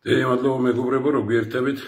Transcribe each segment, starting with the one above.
მადლობა მეგობრებო, რომ გვერდებით.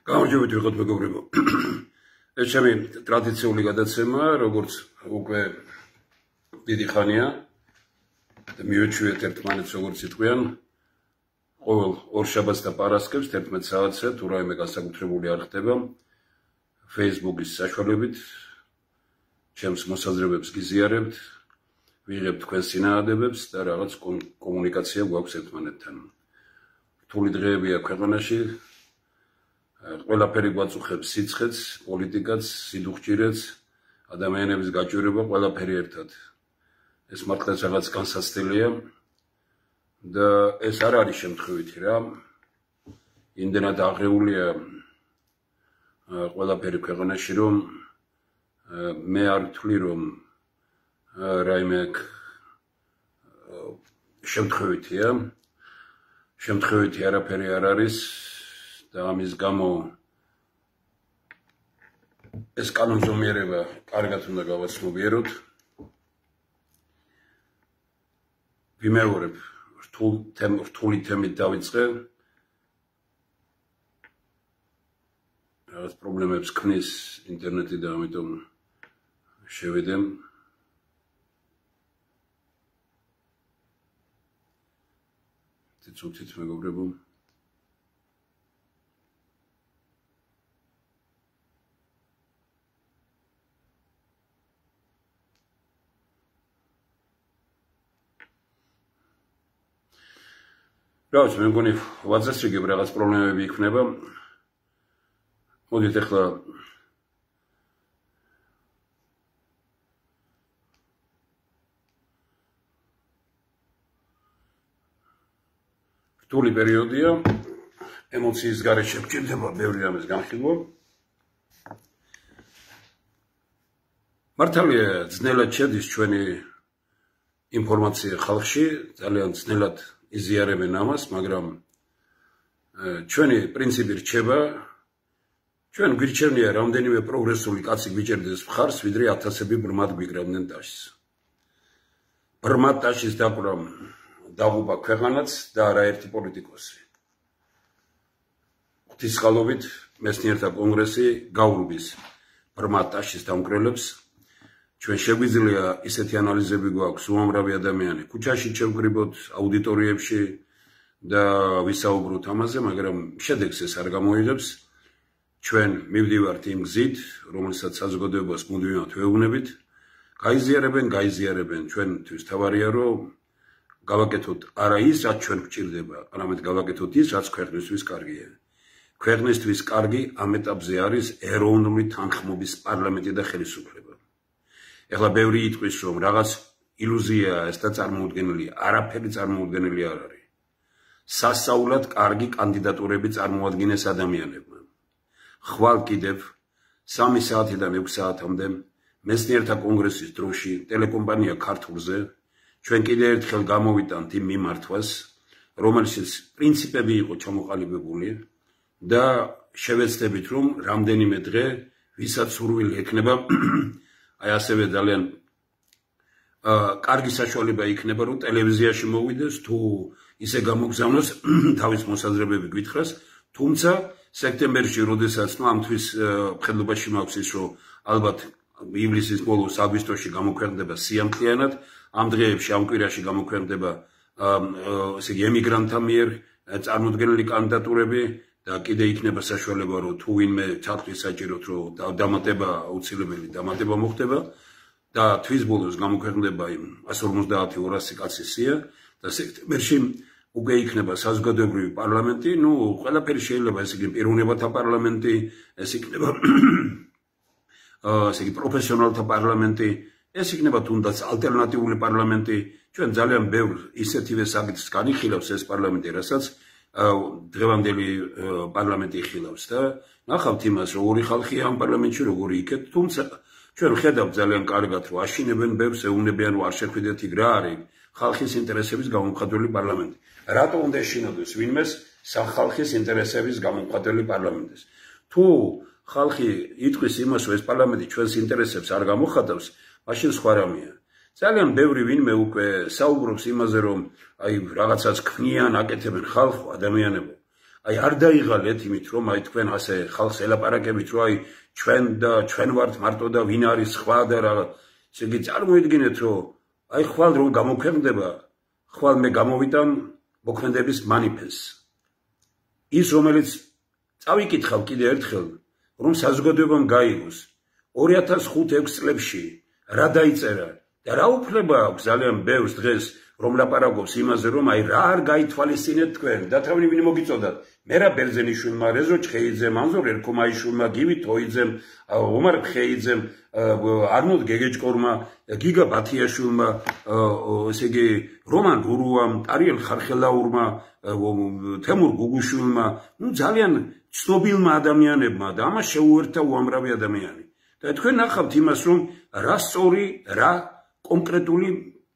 გამარჯობეთ ვიღოთ მეგობრებო. ეს ჩემი ტრადიციული გადაცემა, როგორც უკვე დიდი ხანია და მივეჩვიეთ ერთმანეთს როგორც იტყვიან, ყოველ ორშაბათს და პარასკევს 11 საათზე თუ რაიმე განსაკუთრებული არ ხდება, Facebook-ის საშუალებით ჩემს მოსაზრებებს გიზიარებთ, ვიღებთ თქვენს წინააღმდეგებს და რაღაც კომუნიკაცია გვაქვს ერთმანეთთან. რთული დღეებია ქვეყანაში. ყველაფერი გვაწუხებს სიცხეს, პოლიტიკაც, სიდუხჭირეც, ადამიანების გაჭირვება, ყველაფერი ერთად. ეს მართლაც რაღაც განსაცდელია და ეს არ არის შემთხვევითი რა. იმდენად აღრეულია ყველაფერი ქვეყანაში, რომ მე არ ვთვლი, რომ რაიმე შემთხვევითია. შემთხვევითი არაფერი არ არის. და ამის გამო ეს კანონზომიერება კარგად უნდა გავაცნობიეროთ. ვიმეორებ, რთული თემით დავიწყე. რაღაც პრობლემებს ქმნის ინტერნეტი და ამიტომ შევედემ. ცუცით მეგობრებო. Რავი, მე მგონი ვაძას რიგებ რაღაც პრობლემები იქნება. მოდით ახლა რთული პერიოდია, ემოციის გარეშე გვჭირდება ბევრი რამის განხილვა. მართალია ძნელად შედის ჩვენი ინფორმაცია ხალხში, ძალიან ძნელად იზიარებენ ამას, მაგრამ ჩვენი პრინციპი რჩება, ჩვენ გვირჩევნია რამდენიმე პროგრესული კაცი გვიჭერდეს მხარს, ვიდრე ათასები ბრმად გვიგროვდნენ ტაშს. ბრმად ტაშის დაკვრამ დაღუპა ქვეყანაც და არაერთი პოლიტიკოსი. ღვთისყალობით მეცნიერთა კონგრესი გაურბის ბრმად ტაშის დამკვრელებს. ჩვენ შეგვიძლია ისეთი ანალიზები გვაქვს, უამრავი ადამიანი ქუჩაში შევკრიბოთ, აუდიტორიებში და ვისაუბროთ ამაზე, მაგრამ შედეგს ეს არ გამოიღებს. ჩვენ მივდივართ იმ გზით, რომელსაც საზოგადოებას მუდმივად ვეუბნებით. გაიზიარებენ, ჩვენთვის თავარია, რომ გავაკეთოთ არა ის, რაც ჩვენ გვჭირდება, არამედ გავაკეთოთ ის, რაც ქვეყნისთვის კარგია. ქვეყნისთვის კარგი ამ ეტაპზე არის ეროვნული თანხმობის პარლამენტი და ხელისუფლება. ეხლა ბევრი იტყვის, რომ რაღაც ილუზია ეს და წარმოუდგენელი, არაფერი წარმოუდგენელი არ არის. სასწაულად კარგი კანდიდატურები წარმოადგენეს ადამიანებმა. ხვალ კიდევ 3 საათიდან 6 საათამდე მეცნიერთა კონგრესის დროში ტელეკომპანია ქართულზე ჩვენ კიდევ ერთხელ გამოვიტანთ იმ მიმართვას, რომელშიც პრინციპები იყო ჩამოყალიბებული და შევეცდებით, რომ რამდენიმე დღე ვისაც სურვილი ექნება აი ასევე ძალიან კარგი საშუალება იქნება, რომ ტელევიზიაში მოვიდეს თუ ისე გამოგზავნოს თავის მოსაზრებები გვითხრას, თუმცა სექტემბერში, როდესაც ამ თვის მხედველობაში მაქვს ის, რომ ალბათ ივლისის ბოლოს აგვისტოში გამოქვეყნდება სიამთლიანად, ამ დღეებში ამ კვირაში გამოქვეყნდება ესე იგი ემიგრანტთა მიერ წარმოდგენილი კანდიდატურები და კიდე იქნება საშუალება რომ თუ ვინმე ჩართვის საჭიროთ რომ დამატება აუცილებელი დამატება მოხდება და თვის ბოლოს გამოქვეყნდება 150-200 კაცის სია და სექტემბერში უკვე იქნება საზოგადოებრივი პარლამენტი, ნუ ყველაფერი შეიძლება ესე იგი პიროვნებათა პარლამენტი, ეს იქნება ესე იგი პროფესიონალთა პარლამენტი, ეს იქნება თუნდაც ალტერნატიული პარლამენტი, ჩვენ ძალიან ბევრ ისეთივე საკითხს განიხილავს ეს პარლამენტი, რასაც დღევანდელი პარლამენტი იხილავს და ნახავთ იმას, რომ ორი ხალხია ამ პარლამენტში როგორი იქეთ, თუმცა ჩვენ ვხედავთ ძალიან კარგად, რომ აშინებენ ბევრს, ეუბნებიან, რომ არ შეხვიდეთ იქ რა არის ხალხის ინტერესების გამომხატველი პარლამენტი. რატო უნდა ეშინოდეს ვინმეს სახალხის ინტერესების გამომხატველი პარლამენტის? თუ ხალხი იტყვის იმას, რომ ეს პარლამენტი ჩვენს ინტერესებს არ გამოხატავს, მაშინ სხვა რამეა. ძალიან ბევრი ვინმე უკვე საუბრობს იმაზე, რომ აი რაღაცას ქმნიან, აკეთებენ ხალხო, ადამიანებო. აი არ დაიღალეთ იმით, რომ აი თქვენ ასე ხალხს ელაპარაკებით, რომ აი ჩვენ ვართ მარტო და ვინ არის სხვა და რა. ესე იგი წარმოიდგინეთ, რომ აი ხვალ რომ გამოქვეყნდება, ხვალ მე გამოვიტან მოქმედების მანიფესტს. ის რომელიც წავიკითხავ კიდე ერთხელ, რომ საზოგადოებამ გაიგოს 2005-6 წლებში რა დაიწერა და რა უფლება აქვს ძალიან ბევრს დღეს რომ ლაპარაკობს იმაზე, რომ აი რა არ გაითვალისწინეთ თქვენ, და თავი ვინ მოგიწოდათ? მერა ბერძენიშვილმა, რეზო ჩხეიძემ, ანზორ ერქომაიშვილმა, გივი თოიძემ, ომარ ხეიძემ, არნოლდ გეგეჭკორმა, გიგა ბათიაშვილმა, ესე იგი რომან გურუამ, ტარიელ ხარხელაურმა, თემურ გუგუშვილმა, ნუ ძალიან ცნობილმა ადამიანებმა და ამას შეუერთდა უამრავი ადამიანი. და თქვენ ნახავთ იმას, რომ რა სწორი, რა კონკრეტული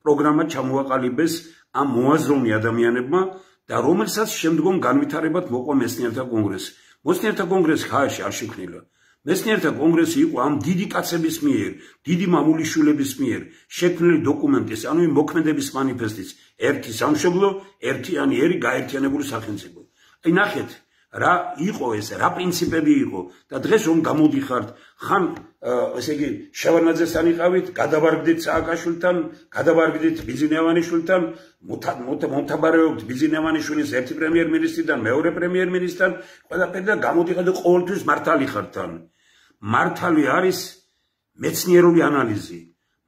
პროგრამა ჩამოაყალიბეს ამ მოაზროვნე ადამიანებმა და რომელსაც შემდგომ განვითარებად მოყვა მეცნიერთა კონგრესი. მეცნიერთა კონგრესი ხაერში არ შექმნილა. მეცნიერთა კონგრესი იყო ამ დიდი კაცების მიერ, დიდი მამულიშვილების მიერ შექმნილი დოკუმენტის, ანუ მოქმედების მანიფესტის ერთი სამშობლო, ერთიანი ერი, გაერთიანებული სახელმწიფო. აი ნახეთ, რა იყო ეს, რა პრინციპები იყო და დღეს რომ გამოდიხართ, ხან ესე იგი შევარნაძესთან იყავით, გადავარგდით სააკაშვილთან, გადავარგდით ბიზნევანიშვილთან, მომთაბარეობთ ბიზნევანიშვილის ერთი პრემიერ-მინისტრიდან, მეორე პრემიერ-მინისტრთან, ყველაფერი და გამოდიხართ და ყოველთვის მართალი ხართ თან. მართალი არის მეცნიერული ანალიზი.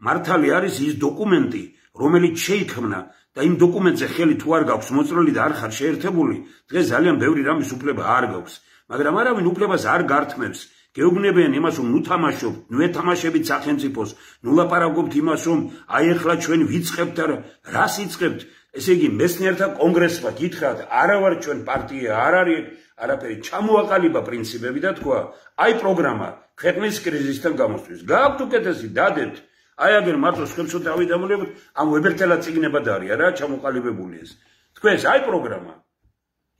მართალი არის ის დოკუმენტი, რომელიც შეიქმნა და იმ დოკუმენტზე ხელი თუ არ გაქვს მოწრილი და არ ხარ შეერთებული, დღეს ძალიან ბევრი რამის უფლება არ გაქვს. მაგრამ არავინ უფლებას არ გართმევს. გეუბნებიან იმას, რომ ნუ თამაშობთ, ნუ ეთამაშებით სახელმწიფოს, ნუ ლაპარაკობთ იმას, რომ აი ახლა ჩვენ ვიწყებთ და რას იწყებთ. ესე იგი მეცნიერთა კონგრესმა გითხრათ, არა ვარ ჩვენ პარტია, არ არის არაფერი, ჩამოაყალიბა პრინციპები და თქვა, აი პროგრამა ქვეყნის კრიზისთან გამოსვლის. გააქვთ უკეთესი, დადებთ. აი აგერ მარტო სხვებსო დავიდამოლებთ, ამ ვებერთელა წიგნებად არის რა ჩამოყალიბებული ეს. თქვენს აი პროგრამა.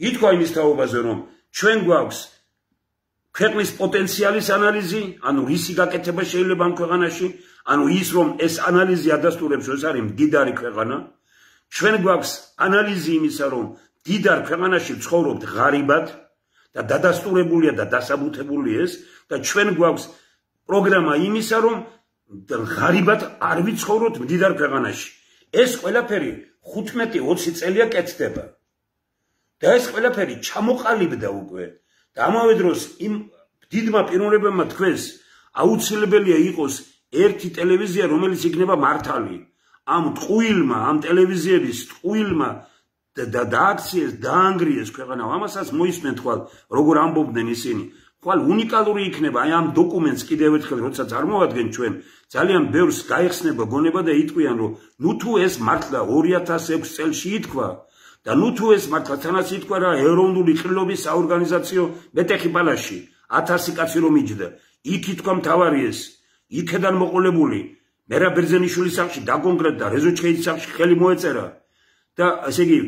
ითქვა იმის თაობაზე, რომ ჩვენ გვაქვს ქვეყნის პოტენციალის ანალიზი, ანუ რისი გაკეთება შეიძლება ამ ქვეყანაში, ანუ ის რომ ეს ანალიზი ადასტურებს, რომ ეს არის მდიდარი ქვეყანა. ჩვენ გვაქვს ანალიზი იმისა, რომ მდიდარ ქვეყანაში ცხოვრობთ ღარიბად და დადასტურებულია და დასაბუთებული ეს და ჩვენ გვაქვს პროგრამა იმისა, რომ ღარიბად არ ვიცხოვროთ მდიდარ ქვეყანაში. ეს ყველაფერი 15-20 წელია კეთდება. და ეს ყველაფერი ჩამოყალიბდა უკვე. და ამავე დროს იმ დიდმა პიროვნებებმა თქვენს აუცილებელია იყოს ერთი ტელევიზია, რომელიც იქნება მართალი. ამ ტყუილმა, ამ ტელევიზიების ტყუილმა დააქციეს, დაანგრიეს ქვეყანა. ამასაც მოისმენთ ხვალ, როგორ ამბობდნენ ისინი. ხვალ უნიკალური იქნება აი ამ დოკუმენტს კიდევ ერთხელ როცა წარმოვადგენ ჩვენ, ძალიან ბევრს გაიხსნება გონება და იტყვიან, რომ ნუ თუ ეს მართლა 2006 წელში ითქვა და ნუ თუ ეს მართლა თანაც ითქვა რა ეროვნული ყრილობის საორგანიზაციო მეტეხი პალაში 1000 კაცი რომ იჯდა, იქ ითქვა მთავარი ეს, იქედან მოყოლებული მერა ბერძენიშვილის სახლში დაკონკრეტდა, რეზო ჩხეიძის სახლში ხელი მოეწერა და ესე იგი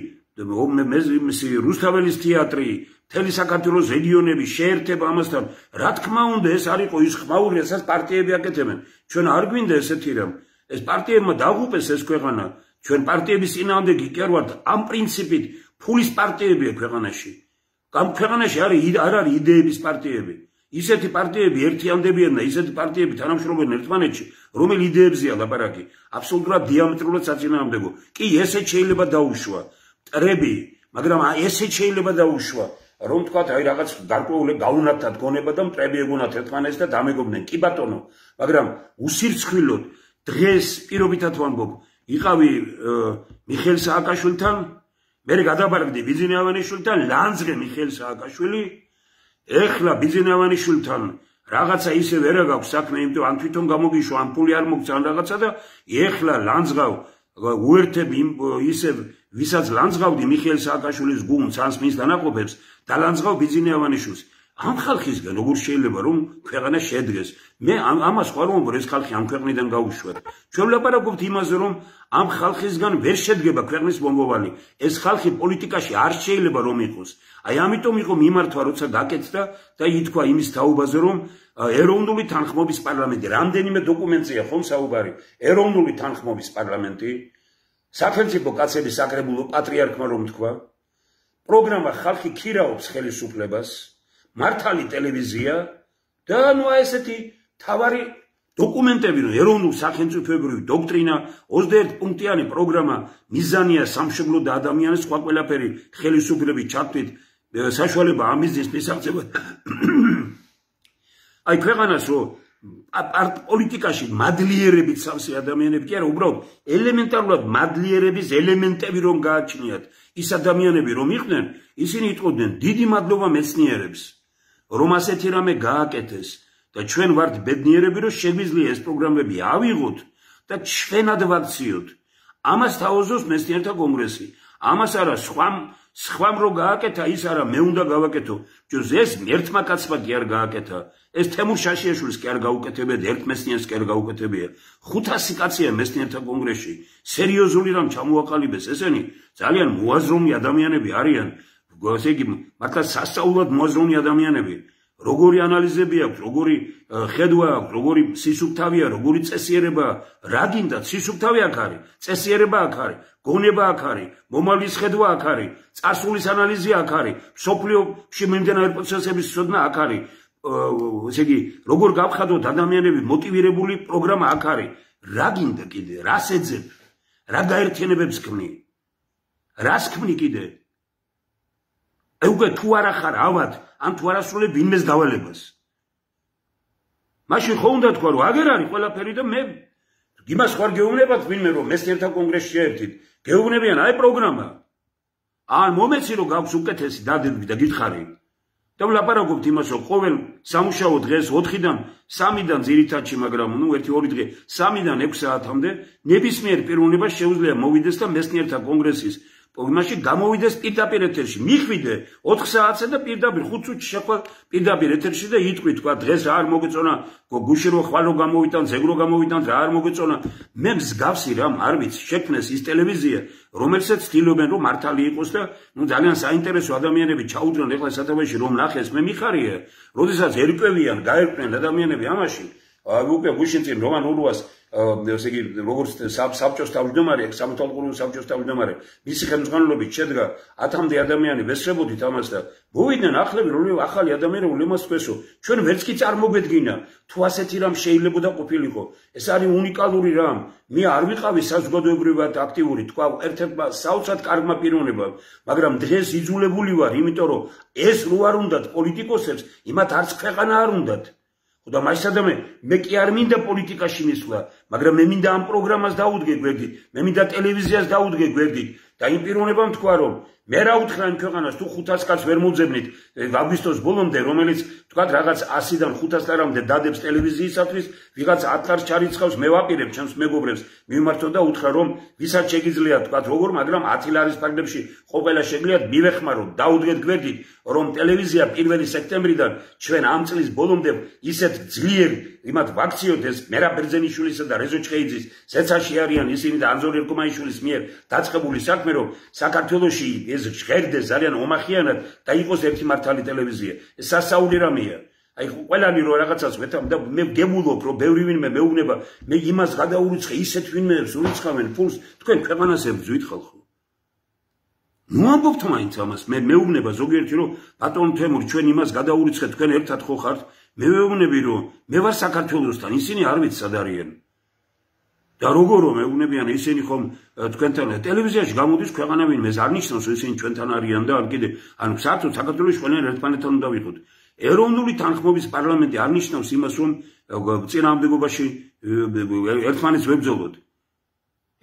რუსთაველის თეატრი, მთელი საქართველოს რეგიონები შეერთება ამასთან. რა თქმა უნდა, ეს არ იყო ის ხმაური, რასაც პარტიები აკეთებენ. ჩვენ არ გვინდა ესეთი რამ. ეს პარტიებმა დაღუპეს ეს ქვეყანა. ჩვენ პარტიების წინააღმდეგი კი არ ვართ. ამ პრინციპით ფულის პარტიებია ქვეყანაში. ამ ქვეყანაში არ არის იდეების პარტიები. ისეთი პარტიები ერთიანდებიან და ისეთი პარტიები თანამშრომლობენ ერთმანეთში, რომელი იდეებზეა ლაპარაკი, აბსოლუტურად დიამეტრულად საწინააღმდეგო. კი, ესეც შეიძლება დაუშვა მტრები, მაგრამ ესეც შეიძლება დაუშვა, რომ თქვათ, აი რაღაც გარკვეული გაუნათად გონება და მტრები ეგონათ ერთმანეთს და დამეგობდნენ. კი ბატონო, მაგრამ უსირცხვილოდ დღეს პირობითად ვამბობ, იყავი მიხეილ სააკაშვილთან, მე გადაბარგდი ბიძინა ავანიშვილთან, ლანძღე მიხეილ სააკაშვილი, ეხლა ბიძინა ავანიშვილთან რაღაცა ისე ვერ გაქვს საქმე, იმიტომ ან თვითონ გამოგიშვა, ან ფული არ მოგცა ან რაღაცა და ეხლა ლანძღავ უერთებ ისე ვისაც ლანძღავდი მიხეილ სააკაშვილის გუნდს, ან მის დანაყოფებს და ლანძღავ ბიძინა ავანიშვილს. ამ ხალხისგან როგორ შეიძლება რომ ქვეყანა შედგეს? მე ამას ხარ რომ ეს ხალხი ამ ქვეყნიდან გაუშვათ. ჩვენ ვლაპარაკობთ იმაზე რომ ამ ხალხისგან ვერ შედგება ქვეყნის მომავალი. ეს ხალხი პოლიტიკაში არ შეიძლება რომ იყოს. აი ამიტომ იყო მიმართვა როცა გაკეთდა და ითქვა იმის თაობაზე რომ ეროვნული თანხმობის პარლამენტი, რამდენიმე დოკუმენტია ხომ საუბარი, ეროვნული თანხმობის პარლამენტი, სახელმწიფო კაცების საკრებულო პატრიარქმა რომ თქვა, პროგრამა ხალხი ქირაობს ხელისუფლებას, მართალი ტელევიზია და ნუ ესეთი თავარი დოკუმენტები, რომ ეროვნულ სახელმწიფოებრივი დოქტრინა, 21 პუნქტიანი პროგრამა, მიზანია სამშობლო და ადამიანის სხვა ყველაფერი ხელისუფლების ჩართვით, საშუალება ამიზნის მისაღწევად. აი ქვეყანას რომ პოლიტიკაში მადლიერებით სავსე ადამიანები კი არა, უბრალოდ ელემენტარულად მადლიერების ელემენტები რომ გააჩნიათ, ის ადამიანები რომ იყვნენ, ისინი იტყოდნენ დიდი მადლობა მეცნიერებს, რომ ასეთი რამე გააკეთეს და ჩვენ ვართ ბედნიერები, რომ შეგვიძლია ეს პროგრამები ავიღოთ და ჩვენად ვაქციოთ. ამას თავაზობს მეცნიერთა კონგრესი. ამას არა სხვამ რო გააკეთა, ის არა მე უნდა გავაკეთო. ეს ერთმა კაცმა კი არ გააკეთა. ეს თემურ შაშიაშვილს კი არ გაუკეთებია, ერთ მეცნიერს კი არ გაუკეთებია. 500 კაცია მეცნიერთა კონგრესში. სერიოზული რამ ჩამოაყალიბეს ესენი, ძალიან მოაზროვნე ადამიანები არიან. ესე იგი, მართლა სასწაულად მოაზროვნე ადამიანები. როგორი ანალიზები აქვს, როგორი ხედვა აქვს, როგორი სისუფთავია, როგორი წესიერებაა, რა გინდა, სისუფთავი აქ არის, წესიერება აქ არის, გონება აქ არის, მომავლის ხედვა აქ არის, წარსულის ანალიზი აქ არის, მსოფლიოში მიმდინარე პროცესების ცოდნა აქ არის. ესე იგი, როგორ გავხადოთ ადამიანები მოტივირებული პროგრამა აქ არის. რა გინდა კიდე, რას ეძებ, რა გაერთიანებებს ქმნი, რას ქმნი კიდე? უკვე თუ არა ხარ ავად, ან თუ არ ასრულებ ვინმეს დავალებას. მაშინ ხო უნდა თქვა, რომ აგერ არის ყველაფერი და მე იმას ხარ გეუბნებათ ვინმე რომ მეცნიერთა კონგრესში შეერთით. გეუბნებიან აი პროგრამა. ან მომეცი რომ გაქვს უკეთესი დადები და გითხარი. და ვლაპარაკობთ იმას, რომ ყოველ სამუშაო დღეს 4-დან 3-დან ძირითადში, მაგრამ ნუ 1-2 დღე 3-დან 6 საათამდე ნებისმიერ პიროვნება შეუძლია მოვიდეს და მეცნიერთა კონგრესის იმაში გამოვიდეს პირდაპირ ეთერში. მიხვიდე 4 საათზე და პირდაპირ 5 წუთში შეხვალ პირდაპირ ეთერში და იტყვი თქვა დღეს რა არ მოგეწონა, გუში რო ხვალ რო გამოვიტან, ზეგრო გამოვიტან, რა არ მოგეწონა. მე მსგავსი რამ არ ვიცი, შექმნეს ის ტელევიზია, რომელსაც ცდილობენ რომ მართალი იყოს და ნუ ძალიან საინტერესო ადამიანები ჩაუდგნენ ეხლა სათავეში რომ ნახეს, მე მიხარია, როდესაც ერკვევიან, გაერკვნენ ადამიანები ამაში. უკვე გუშინ წინ რომან ურუას ესე იგი როგორც საბჭოს თავმჯდომარე, სამართალყურულ საბჭოს თავმჯდომარე, მისი ხელმძღვანელობით შედგა 1000-მდე ადამიანი ვესწრებოდით ამას და მოვიდნენ ახლები რომ ახალი ადამიანები ლემას თქვესო, ჩვენ ვერც კი წარმოგვედგინა თუ ასეთი რამ შეიძლებოდა ყოფილიყო. ეს არის უნიკალური რამ. მე არ ვიყავი საზოგადოებრივად აქტიური, თქვა ერთ-ერთმა საოცრად კარგმა პიროვნებამ, მაგრამ დღეს იძულებული ვარ, იმიტომ რომ ეს რო არ უნდათ პოლიტიკოსებს, იმათ არც ქვეყანა არ უნდათ. და მასადამე მე კი არ მინდა პოლიტიკაში მისვლა, მაგრამ მე მინდა ამ პროგრამას დაუდგე გვერდით, მე მინდა ტელევიზიას დაუდგე გვერდით და იმ პიროვნებამ თქვა რომ მე რა უთხრა იმ ქვეყანას თუ 500 კაცს ვერ მოძებნით აგვისტოს ბოლომდე, რომელიც თქვა რაღაც 100-დან 500-მდე დადებს ტელევიზიისათვის, ვიღაც 10 კაცს ჩარიცხავს, მე ვაპირებ ჩემს მეგობრებს მიმართო და უთხრა რომ ვისაც შეგიძლია თქვა როგორ, მაგრამ 10 ლარის ფარგლებში ყოველა შეგიძლიათ მივეხმაროთ, დაუდგეთ გვერდით, რომ ტელევიზია 1 სექტემბრიდან ჩვენ ამ წლის ბოლომდე ისეთ ძლიერ იმათ ვაქციოთ ეს მერა ბერძენიშვილისა და რეზო ჩხეიძის ზეცაში არიან ისინი და ანზორ ერკომაიშვილის მიერ დაწყებული საქმე, რომ საქართველოში ეს ჟღერდეს ძალიან ომახიანად და იყოს ერთი მართალი ტელევიზია. ეს სასაული რამეა. აი ყველანი რო რაღაცას ვეთამ და მე გებულობ რომ ბევრი ვინმე მეუბნება, მე იმას გადაურიცხე, ისეთ ვინმეებს ურიცხავენ ფულს, თქვენ ქვეყანას ებრძვით ხალხო. ნუ ამბობთ მაინც ამას, მე მეუბნება ზოგიერთი რომ ბატონ თემურ ჩვენ იმას გადაურიცხეთ, თქვენ ერთად ხო ხართ? მე ვეუბნები რომ მე ვარ საქართველოსთან, ისინი არ ვიცი სად არიან. და როგორ რომ მეუბნებიან ისინი ხომ თქვენთან ტელევიზიაში გამოდის ქვეყანები მე არ ნიშნავს რომ ისინი ჩვენთან არიან და კიდე ანუ საერთოდ საქართველოს ყველანი ერთმანეთთან უნდა ვიყოთ. ეროვნული თანხმობის პარლამენტი არ ნიშნავს იმას რომ წინააღმდეგობაში ერთმანეთს ვებრძოლოთ.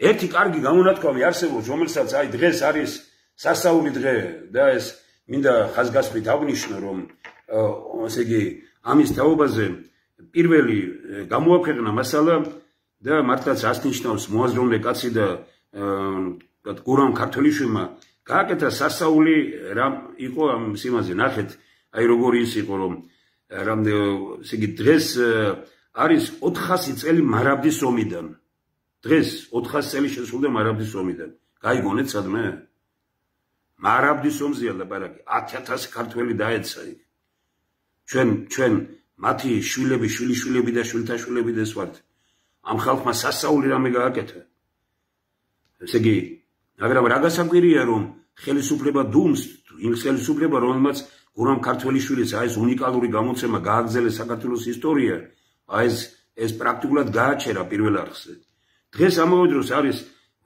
ერთი კარგი გამონათქვამი არსებობს, რომელსაც აი დღეს არის სასაული დღე და ეს მინდა ხაზგასმით აღნიშნო რომ ესე იგი ამის თაობაზე პირველი გამოაქვეყნა მასალა და მართლაც azt ნიშნავს მოაზროვნე კაცი და გურამ ქართველიშვილმა გააკეთა სასაული რამ იყო ამ სიმაზე ნახეთ აი როგორი ის იყო რომ ესე იგი დღეს არის 400 წელი მარაბდის ომიდან დღეს 400 წელი შესრულდა მარაბდის ომიდან გაიგონეთ სადმე მარაბდის ომზეა ლაპარაკი 10000 ქართველი დაეცა იქ ჩვენ მათი შვილები შვილიშვილები და შვილთაშვილები და ეს ვართ ამ ხალხმა სასაული რამე გააკეთა ესე იგი მაგრამ რა გასაკვირია რომ ხელისუფლება დუმს იმ ხელისუფლება რომელმაც გურამ ქართველიშვილის აი ეს უნიკალური გამოცემა გააგრძელეს საქართველოს ისტორია აი ეს პრაქტიკულად გააჩერა პირველ არხზე დღეს ამავე დროს არის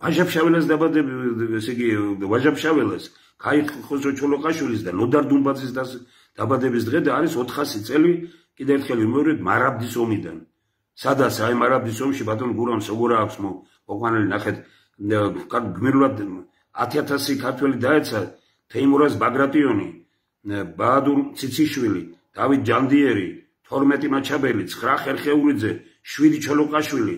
ვაჟაფშაველას დაბადები ესე იგი ვაჟაფშაველას ქაიხოსრო ჩოლოყაშვილის და ნოდარ დუმბაძის დაბადების დღე და არის 400 წელი კიდევ ერთხელ ვიმეორებ მარაბდის ომიდან სადაც აი მარაბდის ომში ბატონ გურამს როგორ აქვს მოყვანილი ნახეთ გმირულად 10000 ქართველი დაეცა თეიმურაზ ბაგრატიონი ბაადურ ციციშვილი დავით ჯანდიერი 12 მაჩაბელი 9 ხერხეულიძე 7 ჩოლოყაშვილი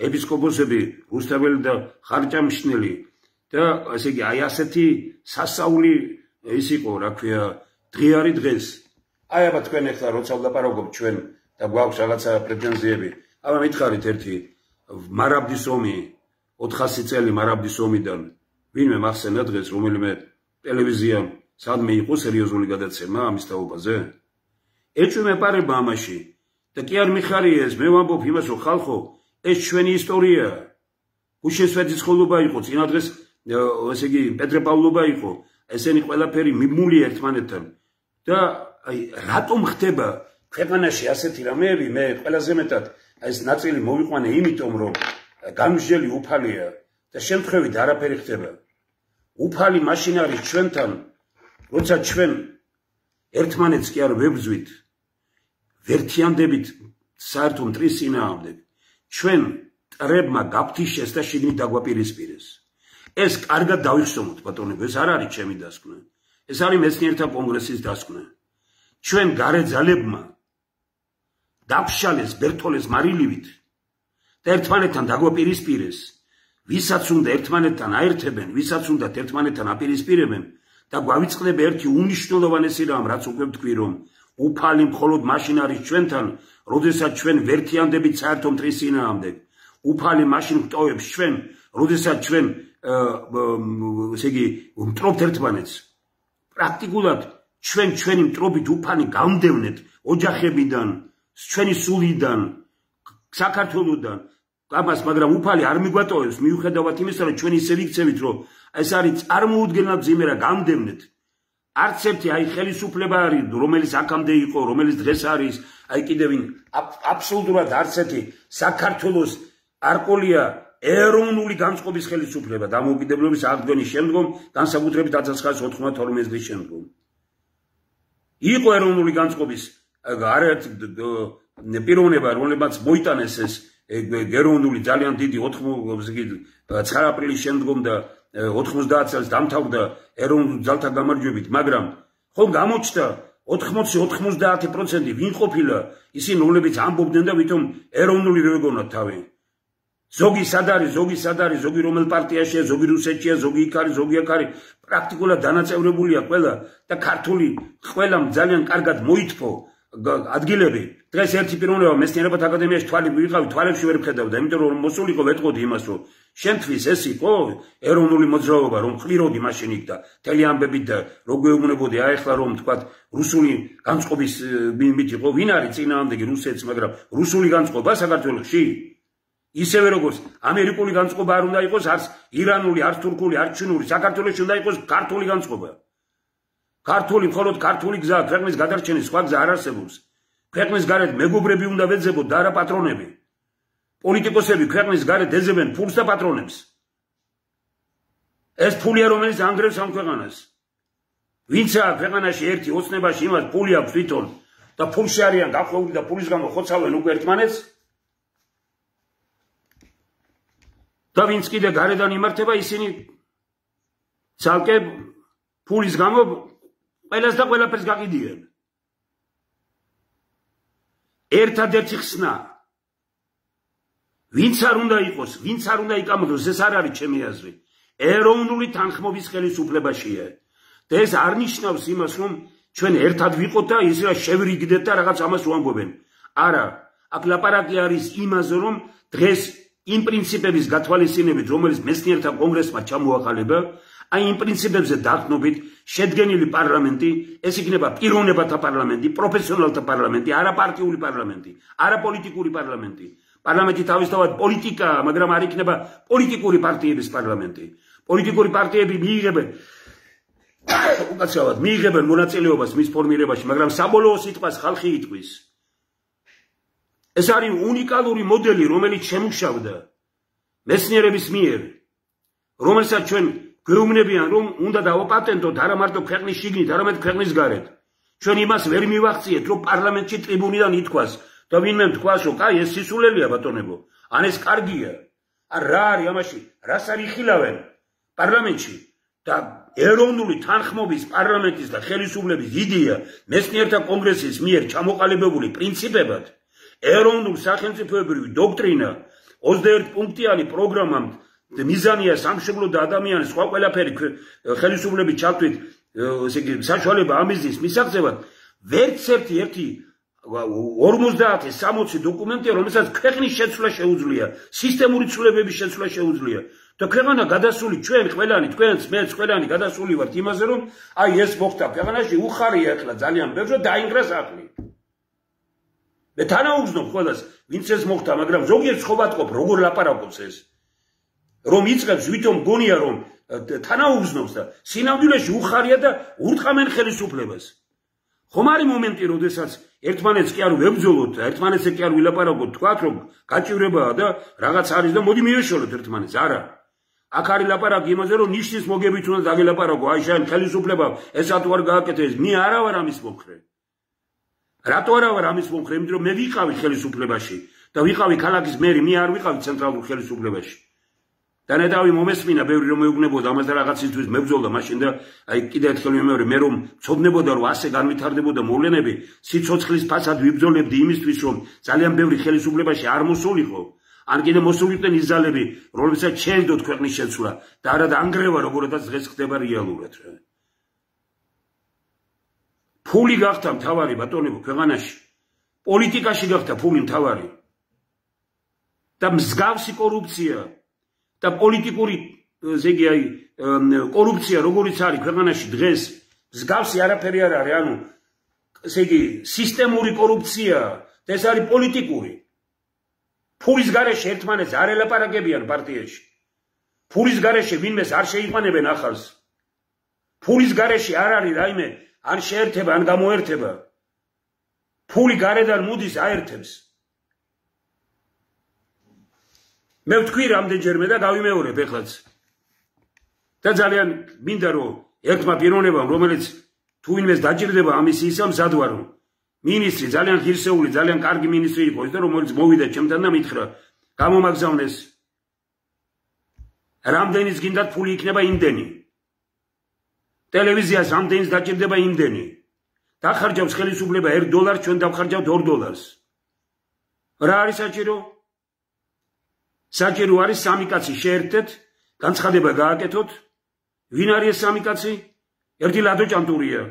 ეპისკოპოსები რუსთაველი და ხარჭამშნელი და ესე იგი აი ასეთი სასაული ის იყო რა ქვია დღე არის დღეს აი აბა თქვენ ახლა როცა ვლაპარაკობთ ჩვენ და გვაქვს რაღაცა პრეტენზიები აბა მითხარით ერთი მარაბდის ომი 400 წელი მარაბდის ომიდან ვინმე მახსენა დღეს რომელიმე ტელევიზია სადმე იყო სერიოზული გადაცემა ამის თაობაზე ეჭვი მეპარება ამაში და კი არ მიხარია ეს მე ვამბობ იმას რომ ხალხო ეს ჩვენი ისტორია უშესვეთის ხოლობა იყო წინა დღეს ესე იგი პეტრე-პავლობა იყო ესენი ყველაფერი მიმული ერთმანეთთან და აი რატომ ხდება ქვეყანაში ასეთი რამეები მე ყველაზე მეტად ეს ნაწილი მოვიყვანე იმიტომ რომ გამსჯელი უფალია და შემთხვევით არაფერი ხდება უფალი მაშინ არის ჩვენთან როცა ჩვენ ერთმანეთს კი არ ვებრძვით ვერთიანდებით საერთო მტრის წინააღმდეგ ჩვენ ტრებმა გაფთიშეს და შიგნით დაგვაპირისპირეს ეს კარგად დავიხსოვოთ ბატონებო ეს არ არის ჩემი დასკვნა ეს არის მეცნიერთა კონგრესის დასკვნა ჩვენ გარე ძალებმა დაფშალეს ბერტოლეს მარილივით და ერთმანეთთან დაგვაპირისპირეს ვისაც უნდა ერთმანეთთან აერთებენ ვისაც უნდა ერთმანეთთან აპირისპირებენ და გვავიწყდება ერთი უნიშნულოვანესი რამ რაც უკვე ვთქვი რომ უფალი მხოლოდ მაშინ არის ჩვენთან როდესაც ჩვენ ვერთიანდებით საერთო მტრის წინააღმდეგ უფალი მაშინ ვტოვებს ჩვენ როდესაც ჩვენ ესე იგი ვმტრობთ ერთმანეთს პრაქტიკულად ჩვენი მტრობით უფალი გამდევნეთ ოჯახებიდან ჩვენი სულიდან საქართველოსდან ამას მაგრამ უფალი არ მიგვატოვებს მიუხედავად იმისა რომ ჩვენ ისე ვიქცევით რომ ეს არის წარმოუდგენლად ძიმე რა გამდევნეთ არც ერთი აი ხელისუფლება არის რომელიც აქამდე იყო რომელიც დღეს არის აი კიდევ აბსოლუტურად არც ერთი საქართველოს არყოლია ეროვნული განწყობის ხელისუფლება დამოუკიდებლობის აღდგენის შემდგომ განსაკუთრებით 1992 წლის შემდგომ იყო ეროვნული განწყობის არაერთი პიროვნება რომლებმაც მოიტანეს ეს ეროვნული ძალიან დიდი 9 აპრილის შემდგომ და 90 წელს დამთავრდა ეროვნულ ძალთა გამარჯვებით მაგრამ ხომ გამოჩნდა 80-90% ვინ ყოფილა ისინი რომლებიც ამბობდნენ და ვითომ ეროვნული რო ეგონათ თავი ზოგი სად არის ზოგი რომელ პარტიაშია ზოგი რუსეთშია ზოგი იქ არის ზოგი აქ არის პრაქტიკულად დანაწევრებულია ყველა და ქართული ყველამ ძალიან კარგად მოითფო ადგილები დღეს ერთი პიროვნება მეცნიერებათა აკადემიაში თვალი ვიყავი თვალებში ვერ ვხედავდა იმიტომ რომ მოსულიყო ვეტყოდი იმას რომ შენთვის ეს იყო ეროვნული მოძრაობა რომ ყვიროდი მაშინ იქ და თელი ამბებით და რო გვეუბნებოდი აი ახლა რომ თქვა რუსული განწყობის მიმით იყო ვინ არის წინააღმდეგი რუსეთს მაგრამ რუსული განწყობა საქართველოში ისევე როგორც ამერიკული განწყობა არ უნდა იყოს არც ირანული არც თურქული არც ჩინური საქართველოში უნდა იყოს ქართული განწყობა ქართული მხოლოდ ქართული გზა ქვეყნის გადარჩენის სხვა გზა არ არსებობს ქვეყნის გარეთ მეგობრები უნდა ვეძებოთ და არა პატრონები. პოლიტიკოსები ქვეყნის გარეთ ეძებენ ფულს და პატრონებს. ეს ფულია, რომელიც ანგრევს ამ ქვეყანას. ვინცაა ქვეყანაში ერთი ოცნებაში იმას ფული აქვს თვითონ და ფულში არიან გახვეული და ფულის გამო ხოცავენ უკვე ერთმანეთს. და ვინც კიდე გარედან იმართება, ისინი ცალკე ფულის გამო ყველას და ყველაფერს გაყიდიან. ერთადერთი ხსნა ვინც არ უნდა იყოს, ვინც არ უნდა იკამათოს, ეს არ არის ჩემი აზრი. ეროვნული თანხმობის ხელისუფლებაშია. და ეს არ ნიშნავს იმას, რომ ჩვენ ერთად ვიყოთ და ის რა შევრიგდეთ და რაღაც ამას ვამბობენ. არა, აქ ლაპარაკი არის იმაზე, რომ დღეს იმ პრინციპების გათვალისწინებით, რომელიც მეცნიერთა კონგრესმა ჩამოაყალიბა, აი იმ პრინციპებზე დახნობით შედგენილი პარლამენტი, ეს იქნება პიროვნებათა პარლამენტი, პროფესიონალთა პარლამენტი, არა პარტიული პარლამენტი, არა პოლიტიკური პარლამენტი. პარლამენტი თავისთავად პოლიტიკაა, მაგრამ არ იქნება პოლიტიკური პარტიების პარლამენტი. პოლიტიკური პარტიები მიიღებენ უკაცრავად მიიღებენ მონაწილეობას მის ფორმირებაში, მაგრამ საბოლოო სიტყვას ხალხი იტყვის. ეს არის უნიკალური მოდელი, რომელიც შემუშავდა მეცნიერების მიერ, რომელსაც ჩვენ გვეუბნებიან, რომ უნდა დავაპატენტოთ არა მარტო ქვეყნის შიგნით, არამედ ქვეყნის გარეთ. ჩვენ იმას ვერ მივახციეთ, რომ პარლამენტში ტრიბუნიდან ითქვას და ვინმე თქვას, რომ კაი, ეს სისულელია ბატონებო, ან ეს კარგია. რა არის ამაში? რას არ იხილავენ პარლამენტში? და ეროვნული თანხმობის პარლამენტის და ხელისუფლების იდეა მეცნიერთა კონგრესის მიერ ჩამოყალიბებული პრინციპებად, ეროვნულ სახელმწიფოებრივი დოქტრინა 21 პუნქტიანი პროგრამა მიზანია სამშობლო და ადამიანის სხვა ყველაფერი ხელისუფლების ჩათვლით, ესე იგი საშუალება ამიზნის მისაღწევად, ვერც ერთი 50-60 დოკუმენტია, რომელსაც ქვეყნის შეცვლა შეუძლია, სისტემური ცვლილებების შეცვლა შეუძლია. და ქვეყანა გადასული ჩვენ ყველანი, თქვენც მეც ყველანი გადასული ვართ იმაზე, რომ აი ეს მოხდა ქვეყანაში, უხარია ახლა ძალიან ბევრს და დაინგრა სახლი. მე თანაუგზნობ ყველას, ვინც ეს მოხდა, მაგრამ ზოგიერთს ხო ვატყობ, როგორ ლაპარაკობს ეს. რომ იწყებს ვითომ გონია, რომ თანაუგზნობს და სინამდვილეში უხარია და ურტყამენ ხელისუფლებას. ხომ არის მომენტი, როდესაც ერთმანეთს კი არ ვებრძოლოთ და ერთმანეთზე კი არ ვილაპარაკოთ, თქვათ, რომ გაჭირებაა და რაღაც არის და მოდი მივეშოროთ ერთმანეთს. არა. აქ არის ლაპარაკი იმაზე, რომ ნიშნის მოგებით უნდა დაგელაპარაკო, აი შენ ხელისუფლება ესა თუ არ გააკეთე, მე არა ვარ ამის მომხრე. რატო არა ვარ ამის მომხრე? იმიტომ რომ მე ვიყავი ხელისუფლებაში და ვიყავი ქალაქის მერი, მე არ ვიყავი ცენტრალურ ხელისუფლებაში. და ნეტავი მომესმინა ბევრი რომ მეუბნებოდა ამას და რაღაცისთვის მებრძოლდა მაშინ და აი კიდე ერთხელ ვიმეორე, მე რომ ცოდნებოდა რომ ასე განვითარდებოდა მოვლენები, სიცოცხლის ფასად ვიბრძოლებდი იმისთვის, რომ ძალიან ბევრი ხელისუფლებაში არ მოსულიყო. ან კიდე მოსულიყვნენ ის ძალები, რომლებსაც შეეძლოთ ქვეყნის შეცვლა და არა დაანგრევა, როგორაც დღეს ხდება რეალურად. ფული გახდა მთავარი ბატონებო ქვეყანაში. პოლიტიკაში გახდა ფული მთავარი. და მსგავსი კორუფცია და პოლიტიკური ზეგი აი კორუფცია როგორიც არის ქვეყანაში დღეს, მსგავსი არაფერი არ არის, ანუ ესე იგი სისტემური კორუფცია და ეს არის პოლიტიკური. ფულის გარეშე ერთმანეთს არ ელაპარაკებიან პარტიაში. ფულის გარეშე ვინმეს არ შეიყვანებენ ახალს. ფულის გარეშე არ არის რაიმე ან შეერთება, ან გამოერთება. ფული გარედან მოდის აერთებს. მე ვთქვი რამდენჯერმე და გავიმეორებ ეხლაც. და ძალიან მინდა რომ ერთმა პიროვნებამ, რომელიც თუ ვინმეს დაჭირდება ამის ისა მზად ვარ, მინისტრი, ძალიან ღირსეული, ძალიან კარგი მინისტრი იყო და რომელიც მოვიდა ჩემთან და მითხრა, გამომაგზავნეს. რამდენიც გინდათ ფული იქნება იმდენი. ტელევიზიას რამდენიც დაჭირდება იმდენი. დახარჯავს ხელისუფლება $1, ჩვენ დავხარჯავთ $2. რა არის საჭირო? საჭირო არის სამი კაცი შეერთდეთ, განცხადება გააკეთოთ. ვინ არის ეს სამი კაცი? ერთი ლადო ჭანტურია.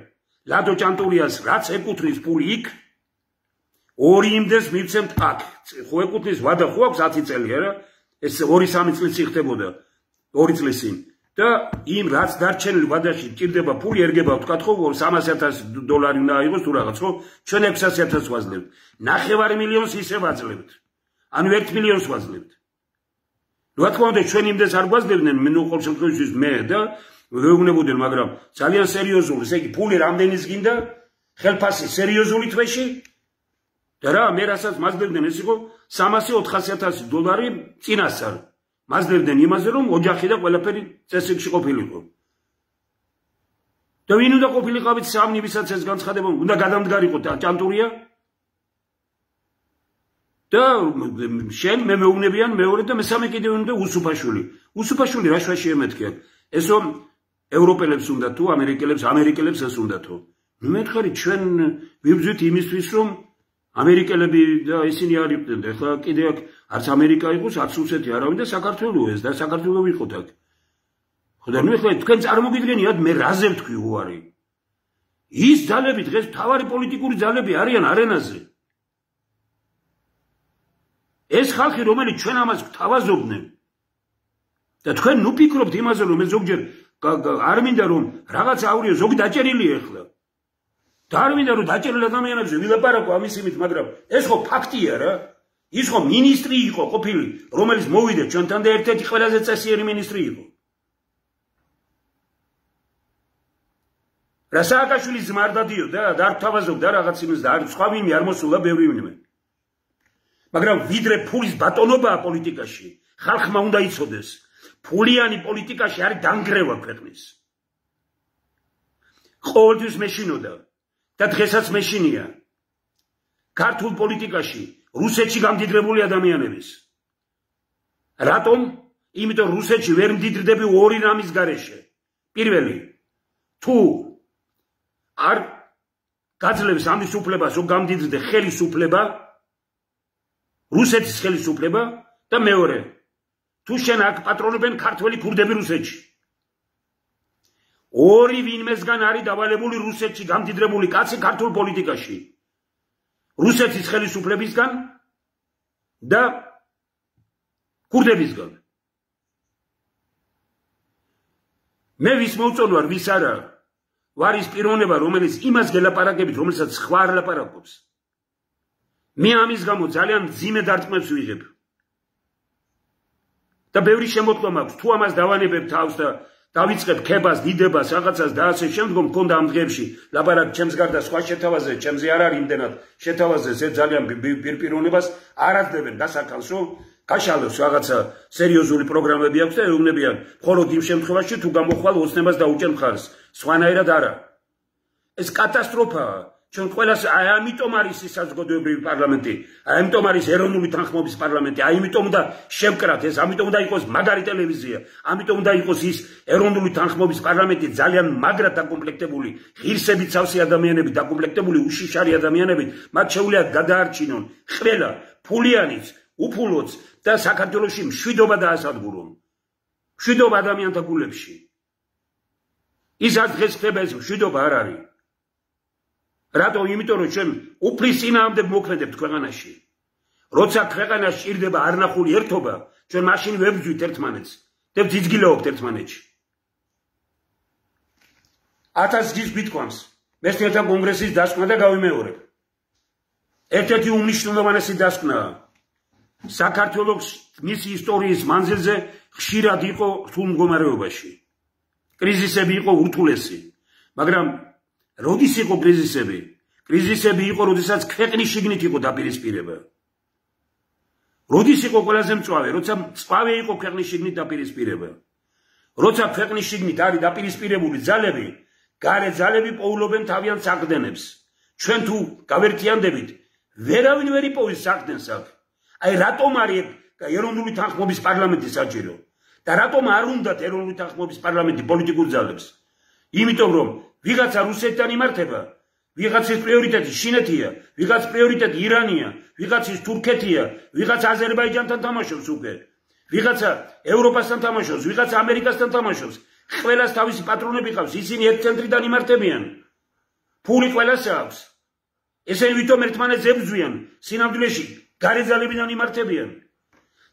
ლადო ჭანტურიას რაც ეკუთვნის ფული იქ, ორი იმდეს მივცემთ აქ. ხო ეკუთვნის ვადა ხო აქვს 10 წელი, არა? ეს 2-3 წლის წინ ხდებოდა. 2 წლის წინ. და იმ რაც დარჩენილი ვადაში ჭირდება ფული, ერგება ვთქვათ ხო $100,000 უნდა აიღოს თუ რაღაც, ხო? ჩვენ 600,000 ვაძლევთ. 9 მილიონს ისე ვაძლევთ. ანუ 1 მილიონს ვაძლევთ. რა თქმა უნდა ჩვენ იმდეს არ გვაძლევდნენ, მე ნუ ყოველ შემთხვევაში მე და ვეუბნებოდნენ, მაგრამ ძალიან სერიოზული, ესე იგი ფული რამდენის გინდა? ხელფასი სერიოზული თვეში და რა მე რასაც მაძლებდნენ ეს იყო 300-400,000 დოლარი წინასწარ მაძლებდნენ იმაზე რომ ოჯახი და ყველაფერი წესრიგში ყოფილიყო და ვინ უნდა ყოფილიყავით სამნი ვისაც ეს განცხადება უნდა გადამდგარიყო და ჭანტურია და შენ მე მეუბნებიან მეორე და მესამე კიდევ უნდა უსუფაშვილი რა შვაში ემეთქია ეს რომ ევროპელებს უნდა თუ ამერიკელებს ეს უნდა თუ მე მეთქარი ჩვენ ვიბრძვით იმისთვის რომ ამერიკელები და ისინი არ იყვნენ და ხა კიდე აქ არც ამერიკა იყოს არც რუსეთი არავინ და საქართველო ეს და საქართველო ვიყოთ აქ ხოდა ნუ ხა თქვენ წარმოგიდგენიათ მე რაზე ვთქვი უარი ის ძალები დღეს მთავარი პოლიტიკური ძალები არიან არენაზე ეს ხალხი რომელიც ჩვენ ამას გვთავაზობდნენ და თქვენ ნუ ფიქრობთ იმაზე რომ მე ზოგჯერ არ მინდა რომ რაღაც აურიო ზოგი დაჭერილია ახლა და არ მინდა რომ დაჭერილ ადამიანებზე ვილაპარაკო ამის იმით მაგრამ ეს ხო ფაქტია რა ის ხო მინისტრი იყო ყოფილი რომელიც მოვიდა ჩვენთან და ერთ-ერთი ყველაზე წესიერი მინისტრი იყო რა სააკაშვილის ძმა არ დადიოდა და არ გვთავაზობდა რაღაც იმის და არ სხვა ვინმე არ მოსულა ბევრი ვინმე მაგრამ ვიდრე ფულის ბატონობაა პოლიტიკაში ხალხმა უნდა იცოდეს ფულიანი პოლიტიკაში არის დანგრევა ქვეყნის ყოველთვის მეშინოდა და დღესაც მეშინია ქართულ პოლიტიკაში რუსეთში გამდიდრებული ადამიანების რატომ იმიტომ რუსეთში ვერ მდიდრდები ორი რამის გარეშე პირველი თუ არ გაძლევს ამის უფლებას რომ გამდიდრდე ხელისუფლება რუსეთის ხელისუფლება და მეორე თუ შენ აქ პატრონებენ ქართველი ქურდები რუსეთში ორი ვინმესგან არის დავალებული რუსეთში გამდიდრებული კაცი ქართულ პოლიტიკაში რუსეთის ხელისუფლებისგან და ქურდებისგან მე ვის მოუწონვარ ვის არა ვარ ის პიროვნება რომელიც იმას გელაპარაკებით რომელსაც სხვა არ ლაპარაკობს მე ამის გამო ძალიან მძიმე დარტყმებს ვიღებ და ბევრი შემოწმება აქვს თუ ამას დავანებებ თავს და დავიწყებ ქებას დიდებას რაღაცას და ასე შემდგომ მქონდა ამ დღეებში ლაპარაკ ჩემს გარდა სხვა შეთავაზე ჩემზე არ არის იმდენად შეთავაზე ეს ძალიან პიროვნებას არ აძლევენ დასაკანს რომ გაშალოს რაღაცა სერიოზული პროგრამები აქვს და ეუბნებიან მხოლოდ იმ შემთხვევაში თუ გამოხვალ ოცნებას დაუჭერ მხარს სხვანაირად არა ეს კატასტროფაა ჩვენ ყველას ამიტომ არის ის საზოგადოებრივი პარლამენტი ამიტომ არის ეროვნული თანხმობის პარლამენტი ამიტომ და შევკრათ ეს ამიტომ და იყოს მაგარი ტელევიზია ამიტომ და იყოს ის ეროვნული თანხმობის პარლამენტი ძალიან მაგრად დაკომპლექტებული ღირსებით სავსე ადამიანებით დაკომპლექტებული უშიშარი ადამიანებით მათ შეუძლიათ გადაარჩინონ ყველა ფულიანიც უფულოც და საქართველოში მშვიდობა დაასადგურონ მშვიდობა ადამიანთა გულებში ის დღეს ხდება ეს მშვიდობა არ არის რატო იმიტომ რომ ჩვენ უფლის წინააღმდეგ მოქმედებთ ქვეყანაში როცა ქვეყანა სჭირდება არნახული ერთობა ჩვენ მაშინ ვებრძვით ერთმანეთს და ვძიძგილაობთ ერთმანეთში 1000 გის გვითქვამს მეცნიერთა კონგრესის დასკვნა და გავიმეორებ ერთ-ერთი უმნიშვნელოვანესი დასკვნაა საქართველოს მისი ისტორიის მანძილზე ხშირად იყო რთულ მდგომარეობაში კრიზისები იყო ურთულესი მაგრამ როდის იყო კრიზისები? კრიზისები იყო, როდესაც ქვეყნის შიგნით იყო დაპირისპირება. როდის იყო ყველაზე მწვავე, როცა მწვავე იყო ქვეყნის შიგნით დაპირისპირება. როცა ქვეყნის შიგნით არის დაპირისპირებული ძალები, გარე ძალები პოულობენ თავიანთ საყრდენებს. ჩვენ თუ გავერთიანდებით, ვერავინ ვერ იპოვის საყრდენს აქ. აი რატომ არის ეროვნული თანხმობის პარლამენტი საჭირო? და რატომ არ უნდათ ეროვნული თანხმობის პარლამენტი პოლიტიკურ ძალებს? იმიტომ რომ ვიღაცა რუსეთთან იმართება, ვიღაცის პრიორიტეტი ჩინეთია, ვიღაც პრიორიტეტი ირანია, ვიღაცის თურქეთია, ვიღაც აზერბაიჯანთან თამაშობს უკვე, ვიღაცა ევროპასთან თამაშობს, ვიღაცა ამერიკასთან თამაშობს. ყველას თავისი პატრონები ყავს, ისინი ერთ ცენტრიდან იმართებიან. ფული ყველას აქვს. ესენი ვითომ ერთმანეთს ებრძვიან, სინამდვილეში გარე ძალებიდან იმართებიან.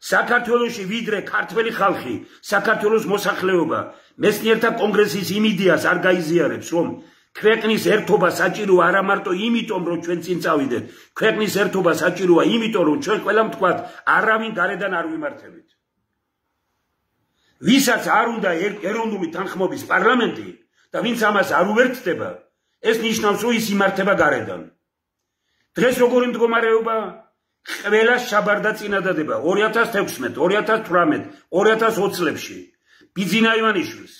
საქართველოში ვიდრე ქართველი ხალხი, საქართველოს მოსახლეობა მეცნიერთა კონგრესის იმ იდეას არ გაიზიარებს, რომ ქვეყნის ერთობა საჭიროა არა მარტო იმიტომ, რომ ჩვენ წინ წავიდეთ, ქვეყნის ერთობა საჭიროა იმიტომ, რომ ჩვენ ყველა ვთქვათ, არავინ გარედან არ ვიმართებით. ვისაც არ უნდა ეროვნული თანხმობის პარლამენტი და ვინც ამას არ უერთდება, ეს ნიშნავს, რომ ის იმართება გარედან. დღეს როგორი მდგომარეობა? ყველა შაბარდა წინადადება 2016, 2018, 2020 წლებში ბიძინა ივანიშვილის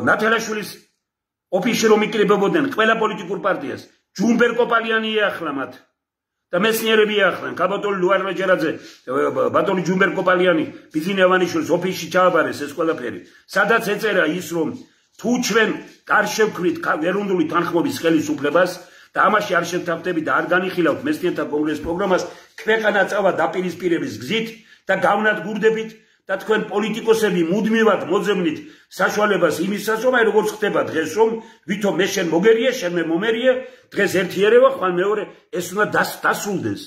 ნათელაშვილის ოფისში რომ იკრიბებოდნენ ყველა პოლიტიკურ პარტიას, ჯუმბერ კოპალიანი ეახლა მათ და მეცნიერები ეახლენ, კაბატონი ლუარვეჯერაძე, ბატონი ჯუმბერ კოპალიანი ბიძინა ივანიშვილის ოფისში ჩააბარეს ეს ყველაფერი. სადაც ეწერა ის რომ თუ ჩვენ არ შევქმნით ეროვნული თანხმობის ხელისუფლებას და ამაში არ შევთავაზებთ და არ განიხილავთ მეცნიერთა კონგრესის პროგრამას, ქვეყანა წავა დაპირისპირების გზით და გავნადგურდებით და თქვენ პოლიტიკოსები მუდმივად მოძებნით საშუალებას იმისას, რომ აი როგორც ხდება დღეს, რომ ვითომ მე შენ მოგერია, შენ მე მომერია, დღეს ერთი ერევა, ხვალ მეორე, ეს უნდა დასრულდეს.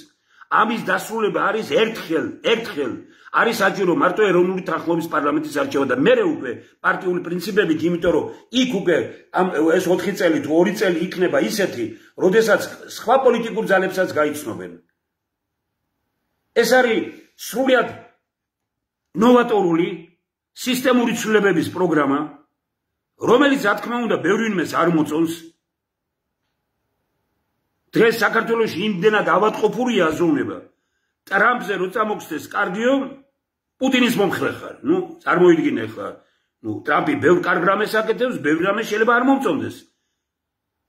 ამის დასრულება არის ერთხელ არის საჭირო მარტო ეროვნული თანხმობის პარლამენტის არჩევა და მერე უკვე პარტიული პრინციპებით, იმიტომ რომ იქ უკვე ეს 4 წელი თუ 2 წელი იქნება ისეთი, როდესაც სხვა პოლიტიკურ ძალებსაც გაიცნობენ. ეს არის სრულად ნოვატორული სისტემური ცვლილებების პროგრამა, რომელიც რა თქმა უნდა ბევრინმეს არ მოწონს. დღეს საქართველოში იმდენად ავადმყოფურია აზროვნება. ტრამპზე რო წამოგხსნეს კარგიო, პუტინის მომხრე ხარ. წარმოიდგინე ხა, ტრამპი ბევრ კარგ რამეს აკეთებს, ბევრ რამე შეიძლება არ მომწონდეს.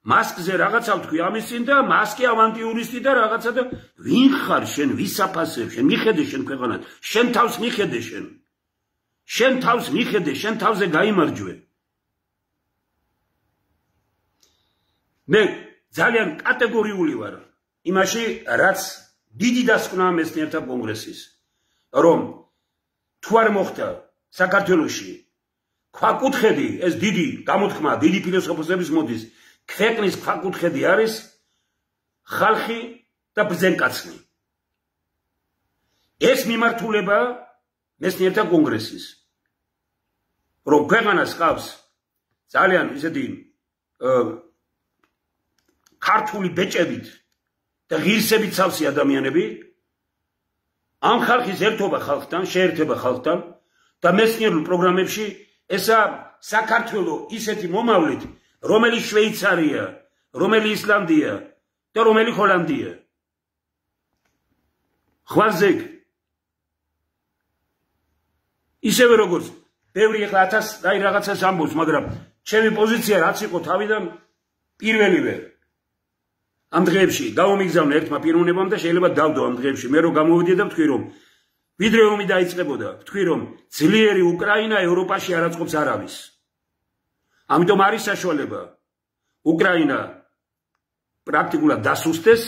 მასკზე რაღაცა ვთქვი ამის წინ და მასკი ავანტიურისტი და რაღაცა და ვინ ხარ შენ, ვისაფასებ შენ, მიხედე შენ ქვეყანად, შენ თავს მიხედე შენ. შენ თავს მიხედე, შენ თავზე გაიმარჯვე. მე ძალიან კატეგორიული ვარ იმაში, რაც დიდი დასკვნა მეცნიერთა კონგრესის, რომ თუ არ მოხდა საქართველოში ქვაკუთხედი, ეს დიდი გამოთქმა, დიდი ფილოსოფოსების მოდის, ქვეყნის ქვაკუთხედი არის ხალხი და ბრძენკაცნი. ეს მიმართულება მეცნიერთა კონგრესის, რომ ქვეყანას ყავს ძალიან ისეთი ქართული ბეჭებით და ღირსებით სავსე ადამიანები, ამ ხალხის ერთობა ხალხთან, შეერთება ხალხთან და მეცნიერულ პროგრამებში ესა საქართველოს ისეთი მომავლით, რომელი შვეიცარია, რომელი ისლანდია და რომელი ჰოლანდია. ხვაზეგ ისევე როგორც ბევრი ახლა 1000 და რაღაცას ამბობს, მაგრამ ჩემი პოზიცია რაც იყო თავიდან პირველივე ამ დღეებში გამომიგზავნე ერთმა პიროვნებამ და შეიძლება დავდო ამ დღეებში მე რომ გამოვიდე და ვთქვი რომ ვიდრე ომი დაიწყებოდა, ვთქვი რომ ძლიერი უკრაინა ევროპაში არ აწყობს არავის. ამიტომ არის საშუალება უკრაინა პრაქტიკულად დასუსტეს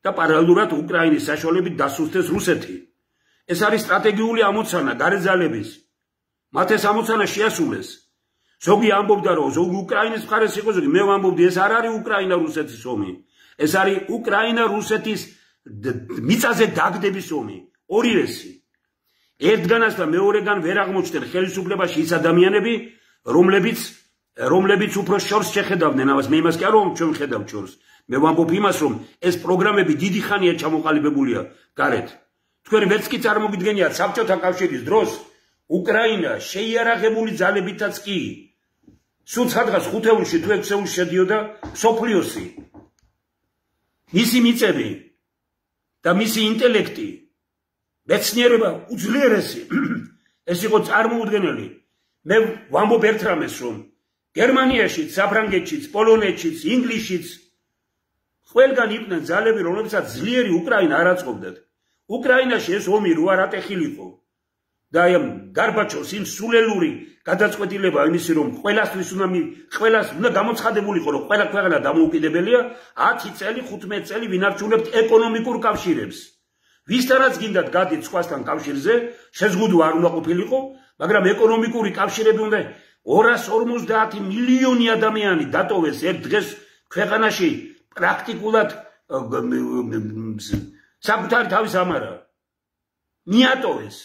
და პარალელურად უკრაინის საშუალებით დასუსტეს რუსეთი. ეს არის სტრატეგიული ამოცანა გარეძალების. მათ ეს ამოცანა შეასრულეს. ზოგი ამბობდა რომ ზოგი უკრაინის მხარეს იყო, ზოგი მე ვამბობდი ეს არ არის უკრაინა რუსეთის ომი. ეს არის უკრაინა რუსეთის მიწაზე დაგდების ომი. ორი რესი. ერთგანაც და მეორეგან ვერ აღმოჩნდნენ ხელისუფლებაში ის ადამიანები, რომლებიც უფრო შორს შეხედავდნენ ამას. მე იმას კი არ ვამბობ, ჩვენ ვხედავთ შორს. მე ვამბობ იმას, რომ ეს პროგრამები დიდი ხანია ჩამოყალიბებულია გარეთ. თქვენ ვერც კი წარმოგიდგენიათ საბჭოთა კავშირის დროს უკრაინა შეიარაღებული ძალებითაც კი სულ სადღაც 5-ეულში თუ 6-ეულში შედიოდა მსოფლიოსი. მისი მიწები და მისი ინტელექტი, მეცნიერება უძლიერესი ეს იყო წარმოუდგენელი. მე ვამბობ ერთ რამეს, რომ გერმანიაში, საფრანგეთში, პოლონეთში, ინგლისშიც ყველგან იყვნენ ძალები, რომლებსაც ძლიერი უკრაინა არ აწყობდათ. უკრაინაში ეს ომი რო არ ატეხილიყო და აი ამ გარბაჩოვს იმ სულელური გადაწყვეტილება იმისი, რომ ყველასთვის უნდა გამოცხადებულიყო, რომ ყველა ქვეყანა დამოუკიდებელია, 10 წელი, 15 წელი ვინარჩუნებთ ეკონომიკურ კავშირებს. ვისთანაც გინდათ გადით სხვასთან კავშირზე, შეზღუდვა არ უნდა ყოფილიყო, მაგრამ ეკონომიკური კავშირები უნდა 250 მილიონი ადამიანი დატოვეს ერთ დღეს ქვეყანაში პრაქტიკულად საკუთარი თავის ამარა. მიატოვეს.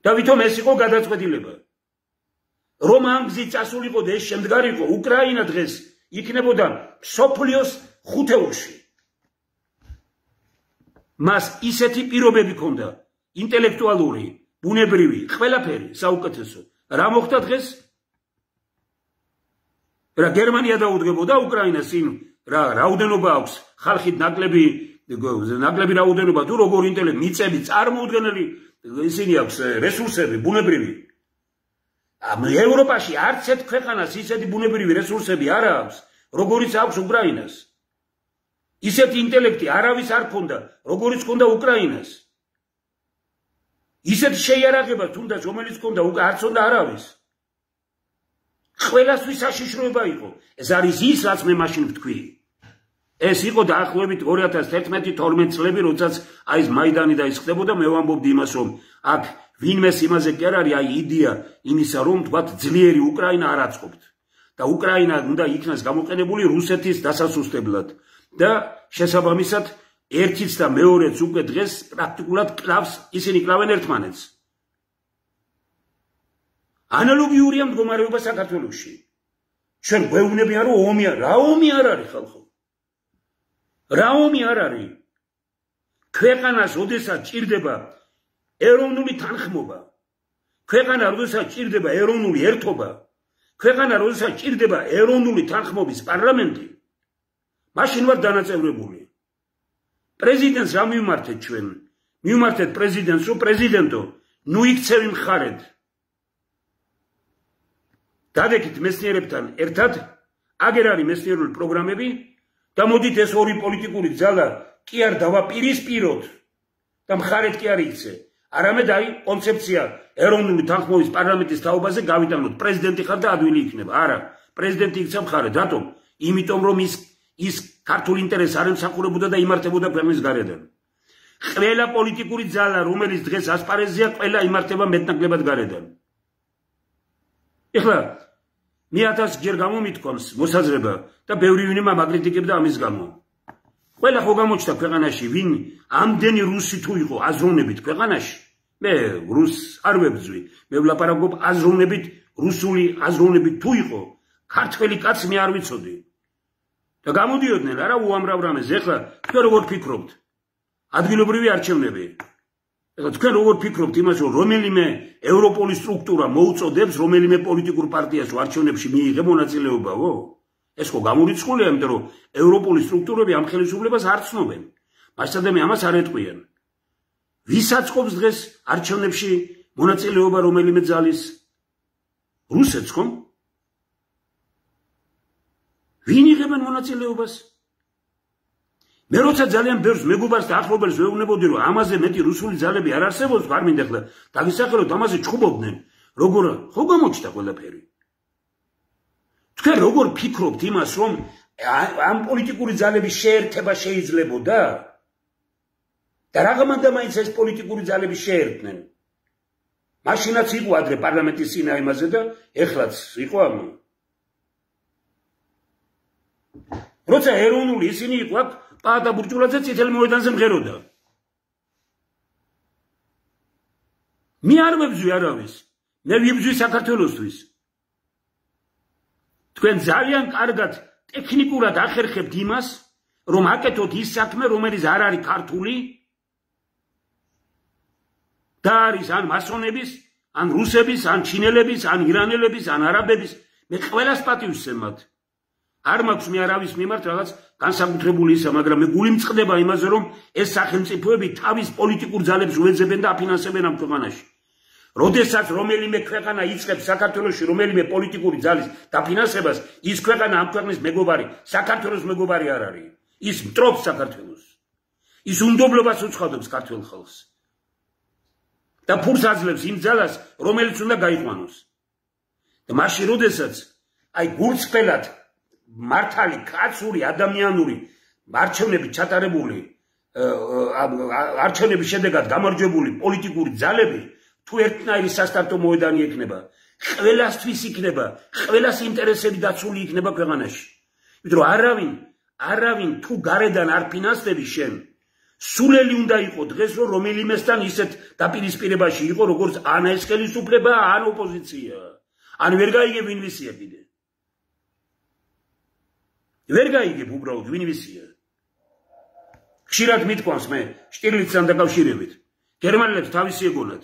და ვითომ ეს იყო გადაწყვეტილება. რომ ამ გზით წასულიყო და ეს შემდგარიყო, უკრაინა დღეს იქნებოდა მსოფლიოს 5-ეულში. მას ისეთი პირობები ჰქონდა, ინტელექტუალური, ბუნებრივი, ყველაფერი საუკეთესო. რა მოხდა დღეს? რა გერმანია დაუდგებოდა უკრაინას იმ რაოდენობა აქვს ხალხი ნაკლები რაოდენობა თუ როგორ ინტელექტი მიწები წარმოუდგენელი ისინი აქვს რესურსები ბუნებრივი ევროპაში არც ერთ ქვეყანას ისეთი ბუნებრივი რესურსები არ აქვს როგორიც აქვს უკრაინას ისეთი ინტელექტი არავის არ ქონდა როგორიც ქონდა უკრაინას ისეთი შეიარაღება თუნდაც რომელიც ქონდა არც უნდა არავის ყველასთვის საშიშროება იყო ეს არის ის რაც მე მაშინ ვთქვი ეს იყო დაახლოებით 2011-12 წლები როდესაც აი ეს მაიდანი და ის ხდებოდა მე ვამბობდი იმას რომ აქ ვინმეს იმაზე კი არ არის აი იდეა იმისა რომ თქვათ ძლიერი უკრაინა არ აწყობთ და უკრაინა უნდა იქნას გამოყენებული რუსეთის დასასუსტებლად და შესაბამისად ერთიც და მეორეც უკვე დღეს პრაქტიკულად კლავს ისინი კლავენ ერთმანეთს ანალოგიურია მდგომარეობა საქართველოში ჩვენ გვეუბნებიან რომ ომი რა ომი არ არის ხალხო რა ომი არ არის ქვეყანას ოდესაც ჭირდება ეროვნული თანხმობა ქვეყანა როდესაც ჭირდება ეროვნული ერთობა ქვეყანა როდესაც ჭირდება ეროვნული თანხმობის პარლამენტი მაშინ ვარ დანაწევრებული პრეზიდენტს რა მივმართეთ ჩვენ მივმართეთ პრეზიდენტს რომ პრეზიდენტო ნუ იქცევი მხარედ დადექით მეცნიერებთან ერთად აგერ არის მეცნიერული პროგრამები და მოდით ეს ორი პოლიტიკური ძალა კი არ დავაპირისპიროთ და მხარეთ კი არ იქცე არამედ აი კონცეფცია ეროვნული თანხმობის პარლამენტის თაობაზე გავიტანოთ პრეზიდენტი ხარ და ადვილი იქნება არა პრეზიდენტი იქცა მხარედ რატომ იმიტომ რომ ის ქართულ ინტერესს არ ემსახურებოდა და იმართებოდა ქვეყნის გარედან ყველა პოლიტიკური ძალა რომელიც დღეს ასპარეზია ყველა იმართება მეტნაკლებად გარედან ეხლა მე 1000 ჯერ გამომითქვამს მოსაზრება და ბევრი ვინმე მაგრიტიკებდა ამის გამო ყველა ხო გამოჩნდა ქვეყანაში ვინ ამდენი რუსი თუ იყო აზროვნებით ქვეყანაში მე რუს არ ვებძვი მე ვლაპარაკობ აზროვნებით რუსული აზროვნებით თუ იყო ქართველი კაცი მე არ ვიცოდი და გამოდიოდნენ არა უამრავ რამეს ეხლა თქვენ როგორ ფიქრობთ ადგილობრივი არჩევნები ეხლა თქვენ როგორ ფიქრობთ იმას რომ რომელიმე ევროპული სტრუქტურა მოუწოდებს რომელიმე პოლიტიკურ პარტიას არჩევნებში მიიღე მონაწილეობაო ეს ხო გამორიცხულია იმიტომ რომ ევროპული სტრუქტურები ამ ხელისუფლებას არ ცნობენ მასადამე ამას არ ეტყვიან ვის აწყობს დღეს არჩევნებში მონაწილეობა რომელიმე ძალის რუსეთს ხომ ვინ იღებენ მონაწილეობას მე როცა ძალიან ბევრს მეგობარს და ახლობელს ვეუბნებოდი რომ ამაზე მეტი რუსული ძალები არ არსებობს არ მინდა ხლა დაგისახელოთ ამაზე ჩხუბობდნენ როგორ ხო გამოჩნდა ყველაფერი თქვენ როგორ ფიქრობთ იმას რომ ამ პოლიტიკური ძალების შეერთება შეიძლებოდა და რაღაცა მაინც ეს პოლიტიკური ძალები შეერთდნენ მაშინაც იყო ადრე პარლამენტის წინა იმაზე და ეხლაც იყო ამ როცა ეროვნული ისინი იყო აქ პაატა ბურჭულაძე წითელ მოედანზე მღეროდა მე არ ვებძვი არავის მე ვიბძვი საქართველოსთვის თქვენ ძალიან კარგად ტექნიკურად ახერხებთ იმას რომ აკეთოთ ის საქმე რომელიც არ არის ქართული და არის ან მასონების ან რუსების ან ჩინელების ან ირანელების ან არაბების მე ყველას პატივს ვსემათ არ მაქვს მე არავის მიმართ რაღაც განსაკუთრებული ისა მაგრამ მე გული მწყდება იმაზე რომ ეს სახელმწიფოები თავის პოლიტიკურ ძალებს უეძებენ და აფინანსებენ ამ ქვეყანაში როდესაც რომელიმე ქვეყანა იწყებს საქართველოში რომელიმე პოლიტიკური ძალის დაფინანსებას ის ქვეყანა ამ ქვეყნის მეგობარი საქართველოს მეგობარი არ არის ის მტრობს საქართველოს ის უნდობლობას უცხადობს ქართულ ხალხს და ფულს აძლევს იმ ძალას რომელიც უნდა გაიყვანოს და მაშინ როდესაც აი გულწრფელად მართალი კაცური ადამიანური არჩევნები ჩატარებული არჩევნების შედეგად გამარჯვებული პოლიტიკური ძალები თუ ერთნაირი სასტარტო მოედანი ექნება ყველასთვის იქნება ყველას ინტერესები დაცული იქნება ქვეყანაში იმიტომ რომ არავინ თუ გარედან არ ფინანსდები შენ სულელი უნდა იყოს დღეს რომ რომელიმესთან ისეთ დაპირისპირებაში იყო როგორც ან ეს ხელისუფლება ან ოპოზიცია ან ვერ გაიგებ ვინ ვისია კიდე ვერ გაიგებ უბრალოდ ვინ ვისია ხშირად მithქვამს მე შტირლიცთან დაკავშირებით გერმანელებს თავისი ეგონათ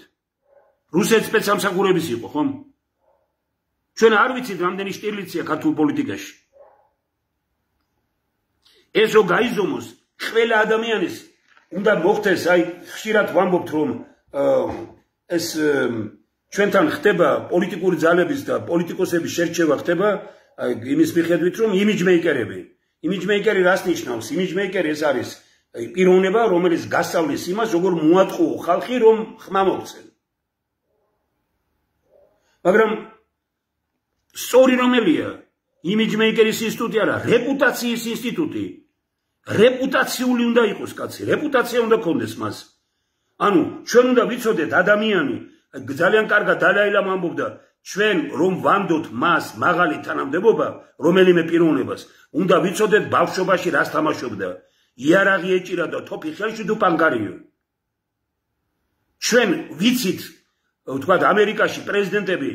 რუსეთ სპეცსამსახურების იყო ხომ ჩვენ არ ვიცით რამდენი შტირლიცია ქართულ პოლიტიკაში ეს რო გაიზომოს, ყველა ადამიანის უნდა მოხდეს, აი ხშირად ვამბობთ რომ ეს ჩვენთან ხდება პოლიტიკური ძალების და პოლიტიკოსების შერჩევა ხდება იმის მიხედვით რომ იმიჯმეიკერები. იმიჯმეიკერი რას ნიშნავს? იმიჯმეიკერი ეს არის პიროვნება, რომელიც გასწავლის იმას, როგორ მოატყუო ხალხი რომ ხმა მოქცენ. მაგრამ სწორი რომელია? იმიჯმეიკერის ინსტიტუტი არა, რეპუტაციის ინსტიტუტი. რეპუტაციული უნდა იყოს კაცი, რეპუტაცია უნდა ქონდეს მას. ანუ ჩვენ უნდა ვიცოდეთ ადამიანი, ძალიან კარგად დალაილამ ამბობდა, ჩვენ რომ ვანდოთ მას მაღალი თანამდებობა, რომელიმე პიროვნებას, უნდა ვიცოდეთ ბავშვობაში რას თამაშობდა. იარაღი ეჭირა და თოფი ხელში თუ პანგარიო. ჩვენ ვიცით, ვთქვათ, ამერიკაში პრეზიდენტები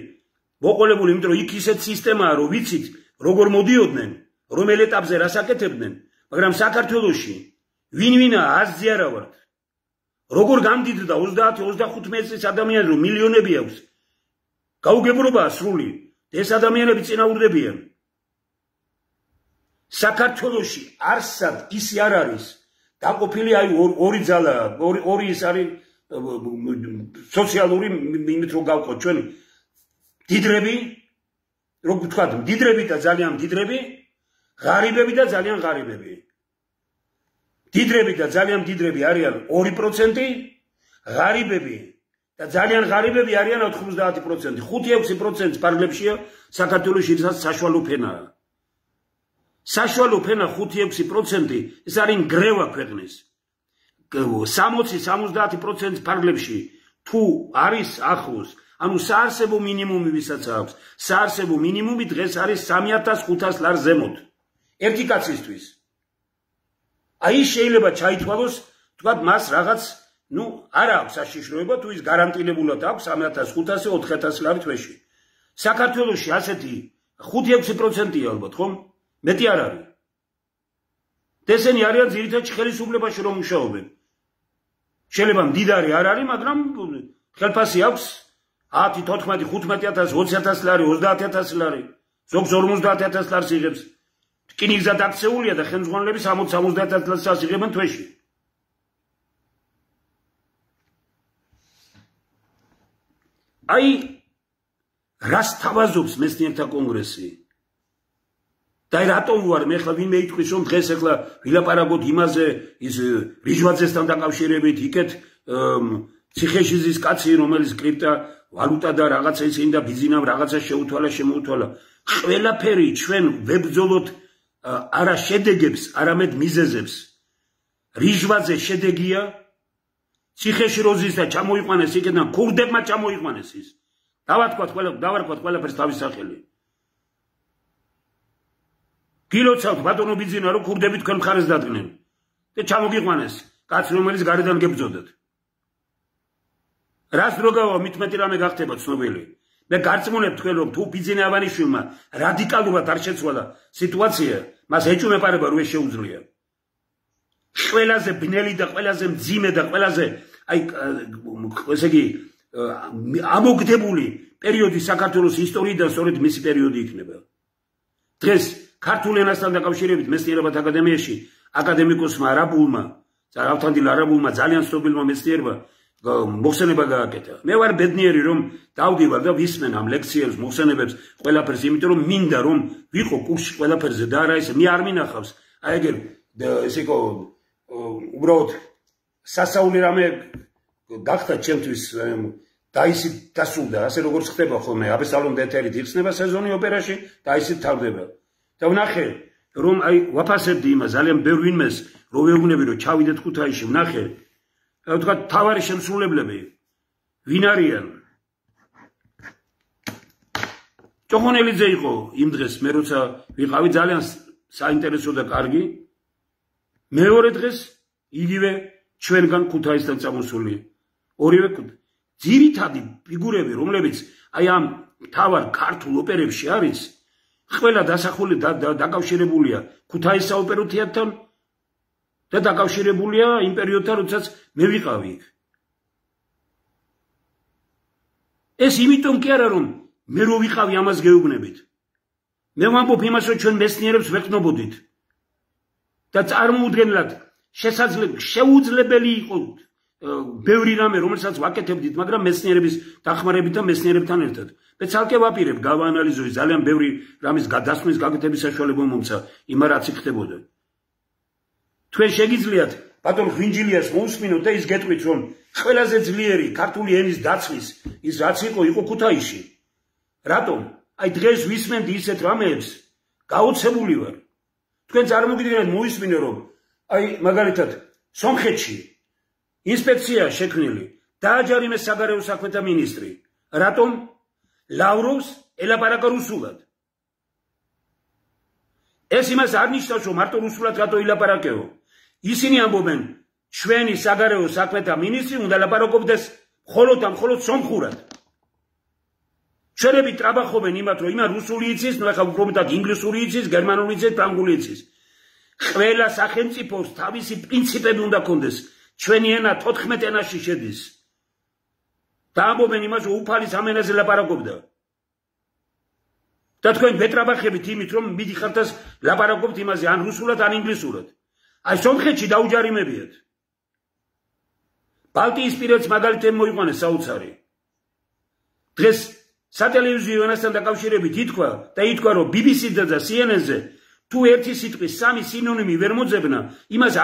მოყოლებული, იმიტომ რომ იქ ისეთ სისტემაა, რომ ვიცით, როგორ მოდიოდნენ, რომელ ეტაპზე რას აკეთებდნენ, მაგრამ საქართველოში ვინ-ვინა აზზე არა ვართ. როგორ გამდიდრდა 30-35 წლის ადამიანი, რომ მილიონები აქვს. გაუგებრობაა სრული. ეს ადამიანები წინააღმდეგებიან. საქართველოში არსად ისი არ არის დაყოფილი აი ორი ძალა, ორი ის არის სოციალური იმით რომ გავყოთ ჩვენ დიდრები, რომ ვთქვათ, დიდრები და ძალიან დიდრები, ღარიბები და ძალიან ღარიბები. დიდრები და ძალიან დიდრები არიან 2%, ღარიბები და ძალიან ღარიბები არიან 90%. 5-6% პარგლებშია საქართველოში ისაც საშუალო ფენაა. საშუალო ფენა 5-6% ეს არის გრევა ქვეყნის. 60-70% პარგლებში თუ არის ახლოს, ანუ საარსებო მინიმუმი ვისაც აქვს, საარსებო მინიმუმი დღეს არის 3500 ლარ ზემოთ. ერთი კაცისთვის. აი შეიძლება ჩაითვალოს, თქვათ მას რაღაც, არ აქვს საშიშროება, თუ ის გარანტირებულად აქვს 3500-4000 ლარი თვეში. საქართველოში ასეთი 5-6%-ია ალბათ, ხომ? მეტი არ არის. ესენი არიან ძირითადად ხელისუფლებაში რომ მუშაობენ. შეიძლება მდიდარი არ არის, მაგრამ ხელფასი აქვს 10, 14, 15000, 20000 ლარი, 30000 ლარი, ზოგს 50000 ლარს იღებს. რკინიგზა დაქცეულია და ხელმძღვანელები 60-70000 ლარს იღებენ თვეში. აი რას თავაზობს მეცნიერთა კონგრესი? და რატომ ვარ მე ხლა ვინმე იტყვის რომ დღეს ახლა ვილაპარაკოთ იმაზე ის რიჟვაძესთან დაკავშირებით იქეთ ციხეშიზის კაცი რომელიც კრიპტა ვალუტა და რაღაცა ისინი და ბიზნესამ რაღაცა შემოუთვალა ყველაფერი ჩვენ ვებრძოლოთ არა შედეგებს არამედ მიზეზებს რიჟვაძე შედეგია ციხეში როზის და ჩამოიყვანეს იქიდან ქურდებმა ჩამოიყვანეს ის დავარქვათ ყველაფერს თავის სახელი გილოცავთ ბატონო ბიძინა რომ ქურდები თქვენ მხარეს დადგნენ და ჩამოგიყვანეს კაც რომელიც გარედან გებრძოდათ რას რო გავა მitmeti რამე გახდება ცნობილი მე გარწმუნებ თქვენ რომ თუ ბიძინა ავანიშვილმა რადიკალურად არ შეცვალა სიტუაცია მას ეჭვმეპარება რო შეუძლია ყველაზე ბნელი და ყველაზე მძიმე და ყველაზე აი ესე იგი ამოგდებული პერიოდი საქართველოს ისტორიიდან სწორედ მისი პერიოდი იქნება დღეს ქართულ ენასთან დაკავშირებით მეცნიერებათა აკადემიაში აკადემიკოსმა არაბულმა რავთანდილ არაბულმა ძალიან ცნობილმა მეცნიერმა მოხსენება გააკეთა მე ვარ ბედნიერი რომ დავდივარ და ვისმენ ამ ლექციებს მოხსენებებს ყველაფერს იმიტომ რომ მინდა რომ ვიყო კურსში ყველაფერზე და არა ესე მე არ მინახავს აი ეგერ ესე იყო უბრალოდ სასაული რამე გახდა ჩემთვის და ისიც დასრულდა ასე როგორც ხდება ხოლმე აბესალომ და ეთერით იხსნება სეზონი ოპერაში და ისიც თავდება და ვნახე რომ აი ვაფასებდი იმას ძალიან ბევრ ვინმეს რომ ვეუბნები რომ ჩავიდეთ ქუთაისში ვნახე თქვა თავარი შემსრულებლები ვინ არიან ჭოხონელიძე იყო იმ დღეს მე როცა ვიყავი ძალიან საინტერესო და კარგი მეორე დღეს იგივე ჩვენგან ქუთაისთან წამოსული ორივე ძირითადი ფიგურები რომლებიც აი ამ თავარ ქართულ ოპერებში არის ყველა დასახული დაკავშირებულია ქუთაისის საოპერო თეატრთან და დაკავშირებულია იმ პერიოდთან, როდესაც მე ვიყავი იქ. ეს იმიტომ კი არა რომ მე რო ვიყავი ამას გეუბნებით. მე ვამბობ იმას რომ ჩვენ მეცნიერებს ვეყნობოდით. და წარმოუდგენლად შეუძლებელი იყო ბევრი რამე, რომელსაც ვაკეთებდით, მაგრამ მეცნიერების დახმარებით და მეცნიერებთან ერთად. მე ცალკე ვაპირებ, გავაანალიზოი ძალიან ბევრი რამის გადასხმის გაკეთების საშუალება მომცა იმა რაც იქნებოდა. თქვენ შეგიძლიათ ბატონ ღვინჯილიას მოусმინოთ და ის გეტყვით, რომ ყველაზე ძლიერი ქართული ენის დაცვის ის რაც იყო ქუთაისში. რატომ? აი დღეს ვისმენდი ისეთ რამეებს, გაოცებული ვარ. თქვენ წარმოგიდგენთ მოისმინე, რომ აი მაგალითად სომხეთში ინსპექცია შექმნილი, დააჯარიმეს საგარეო საქმეთა მინისტრი. რატომ? ლავროვს ელაპარაკა რუსულად. ეს იმას არ ნიშნავს, რომ მარტო რუსულად რატო ილაპარაკეო. ისინი ამბობენ, ჩვენი საგარეო საქმეთა მინისტრი უნდა ლაპარაკობდეს მხოლოდ სომხურად. ჩვენები ტრაბახობენ იმათ, რომ იმან რუსული იცის, ნუ ახლა უფრო მეტად ინგლისური იცის, გერმანული იცის, ფრანგული იცის. ყველა სახელმწიფოს თავისი პრინციპები უნდა ქონდეს. ჩვენი ენა 14 ენაში შედის. და ამბობენ იმას, რომ უფალი სამ ენაზე ლაპარაკობდა. და თქვენ ვეტრაბახებით იმით, რომ მიდიხართ ეს ლაპარაკობთ იმაზე, ან რუსულად, ან ინგლისურად. აი სომხეთში დაუჯარიმებიათ. ბალტიისპირეთს მაგალითად მოიყვანეს საოცარი. დღეს სატელევიზიო ენასთან დაკავშირებით ითქვა, რომ BBC-ზე და CNN-ზე თუ ერთი სიტყვის სამი სინონიმი ვერ მოძებნა, იმას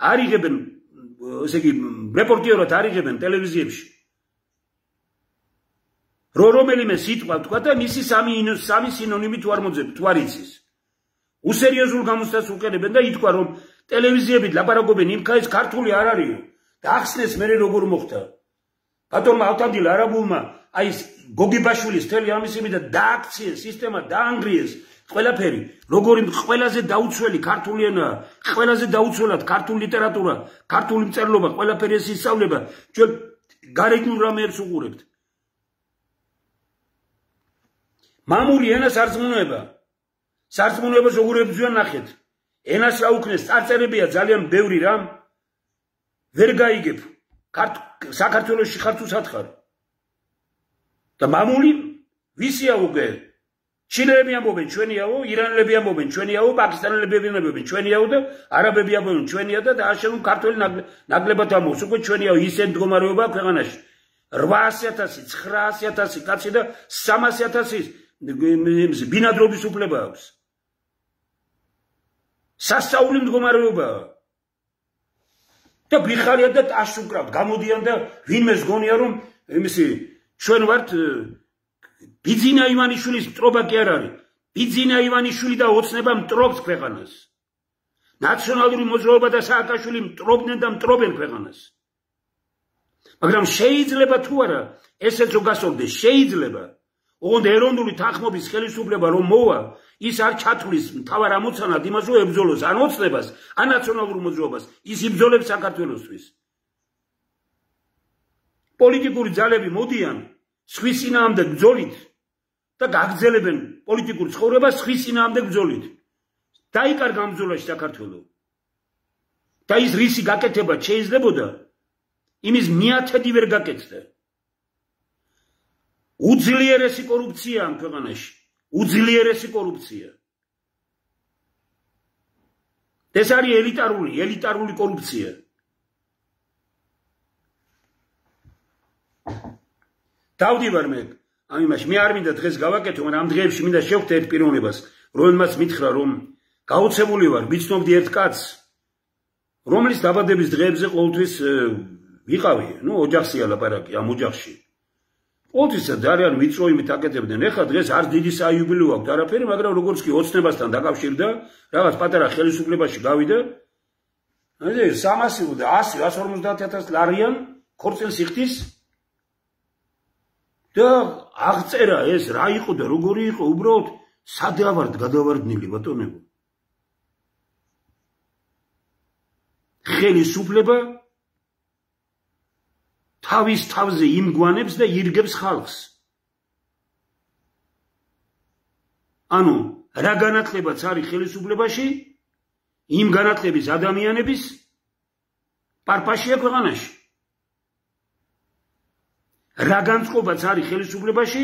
არიღებენ, ესე იგი, რეპორტიერად არიღებენ ტელევიზიებში. რომელიმე სიტყვა თქვა და მისი სამი სინონიმი თუ არ იცის. უსერიოზულ გამოცდას უყენებენ და ითქვა, რომ ტელევიზიებით ლაპარაკობენ იმ ქაის ქართული არ არისო და ახსნეს მე როგორ მოხდა. ბატონმა ავთანდილ არაბულმა აი გოგიბაშვილის მთელი ამისები და დააქციეს სისტემა დაანგრიეს ყველაფერი, როგორი ყველაზე დაუცველი ქართული ენა, ყველაზე დაუცველად ქართული ლიტერატურა, ქართული მწერლობა, ყველაფერი ეს ისწავლება, ჩვენ გარეგნულ რამეებს უყურებთ. მამული ენა სარწმუნოებას როგორ ებრძვიან ნახეთ. ენას რა უქნეს, წარწერებია ძალიან ბევრი რამ, ვერ გაიგებ. საქართველოში ხარ თუ სათხარ. და მამული ვისია უკვე? ჩინელები ამბობენ ჩვენიაო, ირანელები ამბობენ ჩვენიაო, პაკისტანელები ამბობენ ჩვენიაო და არაბები ამბობენ ჩვენია და ამჟამად ქართველი ნაკლებად ამბობს უკვე ჩვენიაო. ისეთ მდგომარეობა ქვეყანაში 800,000, 900,000 კაცი და 300,000 ბინადრობის უფლება აქვს. სასწაული მდგომარეობაა. და ბიხარიათ და ტაშს უკრავთ, გამოდიან და ვინმეს გონია რომ იმისი ჩვენ ვართ ბიძინა ივანიშვილის მტრობა კი არ არის. ბიძინა ივანიშვილი და ოცნება მტრობს ქვეყანას. ნაციონალური მოძრაობა და სააკაშვილი მტრობდნენ და მტრობენ ქვეყანას. მაგრამ შეიძლება თუ არა ესეც რო გასწორდეს, შეიძლება. ოღონდ ეროვნული თანხმობის ხელისუფლება რომ მოვა, ის არ ჩათვლის მთავარ ამოცანად იმას, რომ ებრძოლოს ან ოცნებას, ან ნაციონალურ მოძრაობას, ის იბრძოლებს საქართველოსთვის. პოლიტიკური ძალები მოდიან სხვის წინააღმდეგ ბრძოლით და გაგრძელებენ პოლიტიკურ ცხოვრებას სხვის წინააღმდეგ ბრძოლით. დაიკარგა ამ ბრძოლაში საქართველო. და ის რისი გაკეთება შეიძლებოდა, იმის მიათედი ვერ გაკეთდა. უძლიერესი კორუფცია ამ ქვეყანაში, უძლიერესი კორუფცია. ეს არის ელიტარული კორუფცია. დავდივარ მე ამ იმაში, მე არ მინდა დღეს გავაკეთო, მაგრამ ამ დღეებში მინდა შევხვდე ერთ პიროვნებას, რომელმაც მითხრა, რომ გაოცებული ვარ, ვიცნობდი ერთ კაცს, რომლის დაბადების დღეებზე ყოველთვის ვიყავი, ოჯახშია ლაპარაკი, ამ ოჯახში. ყოველთვის ძალიან ვიწრო იმით აკეთებდნენ. ეხლა დღეს არც დიდი საიუბილეო აქვს არაფერი, მაგრამ როგორც კი ოცნებასთან დაკავშირდა, რაღაც პატარა ხელისუფლებაში გავიდა, 300 და 100-150,000 ლარიან ქორწილს იხდის და აღწერა ეს რა იყო და როგორი იყო, უბრალოდ სადავარდ გადავარდნილი ბატონებო. ხელისუფლება თავის თავზე იმგვანებს და ირგებს ხალხს. ანუ რა განათლებაც არის ხელისუფლებაში, იმ განათლების ადამიანების პარპაშია ქვეყანაში. რა განწყობაც არის ხელისუფლებაში,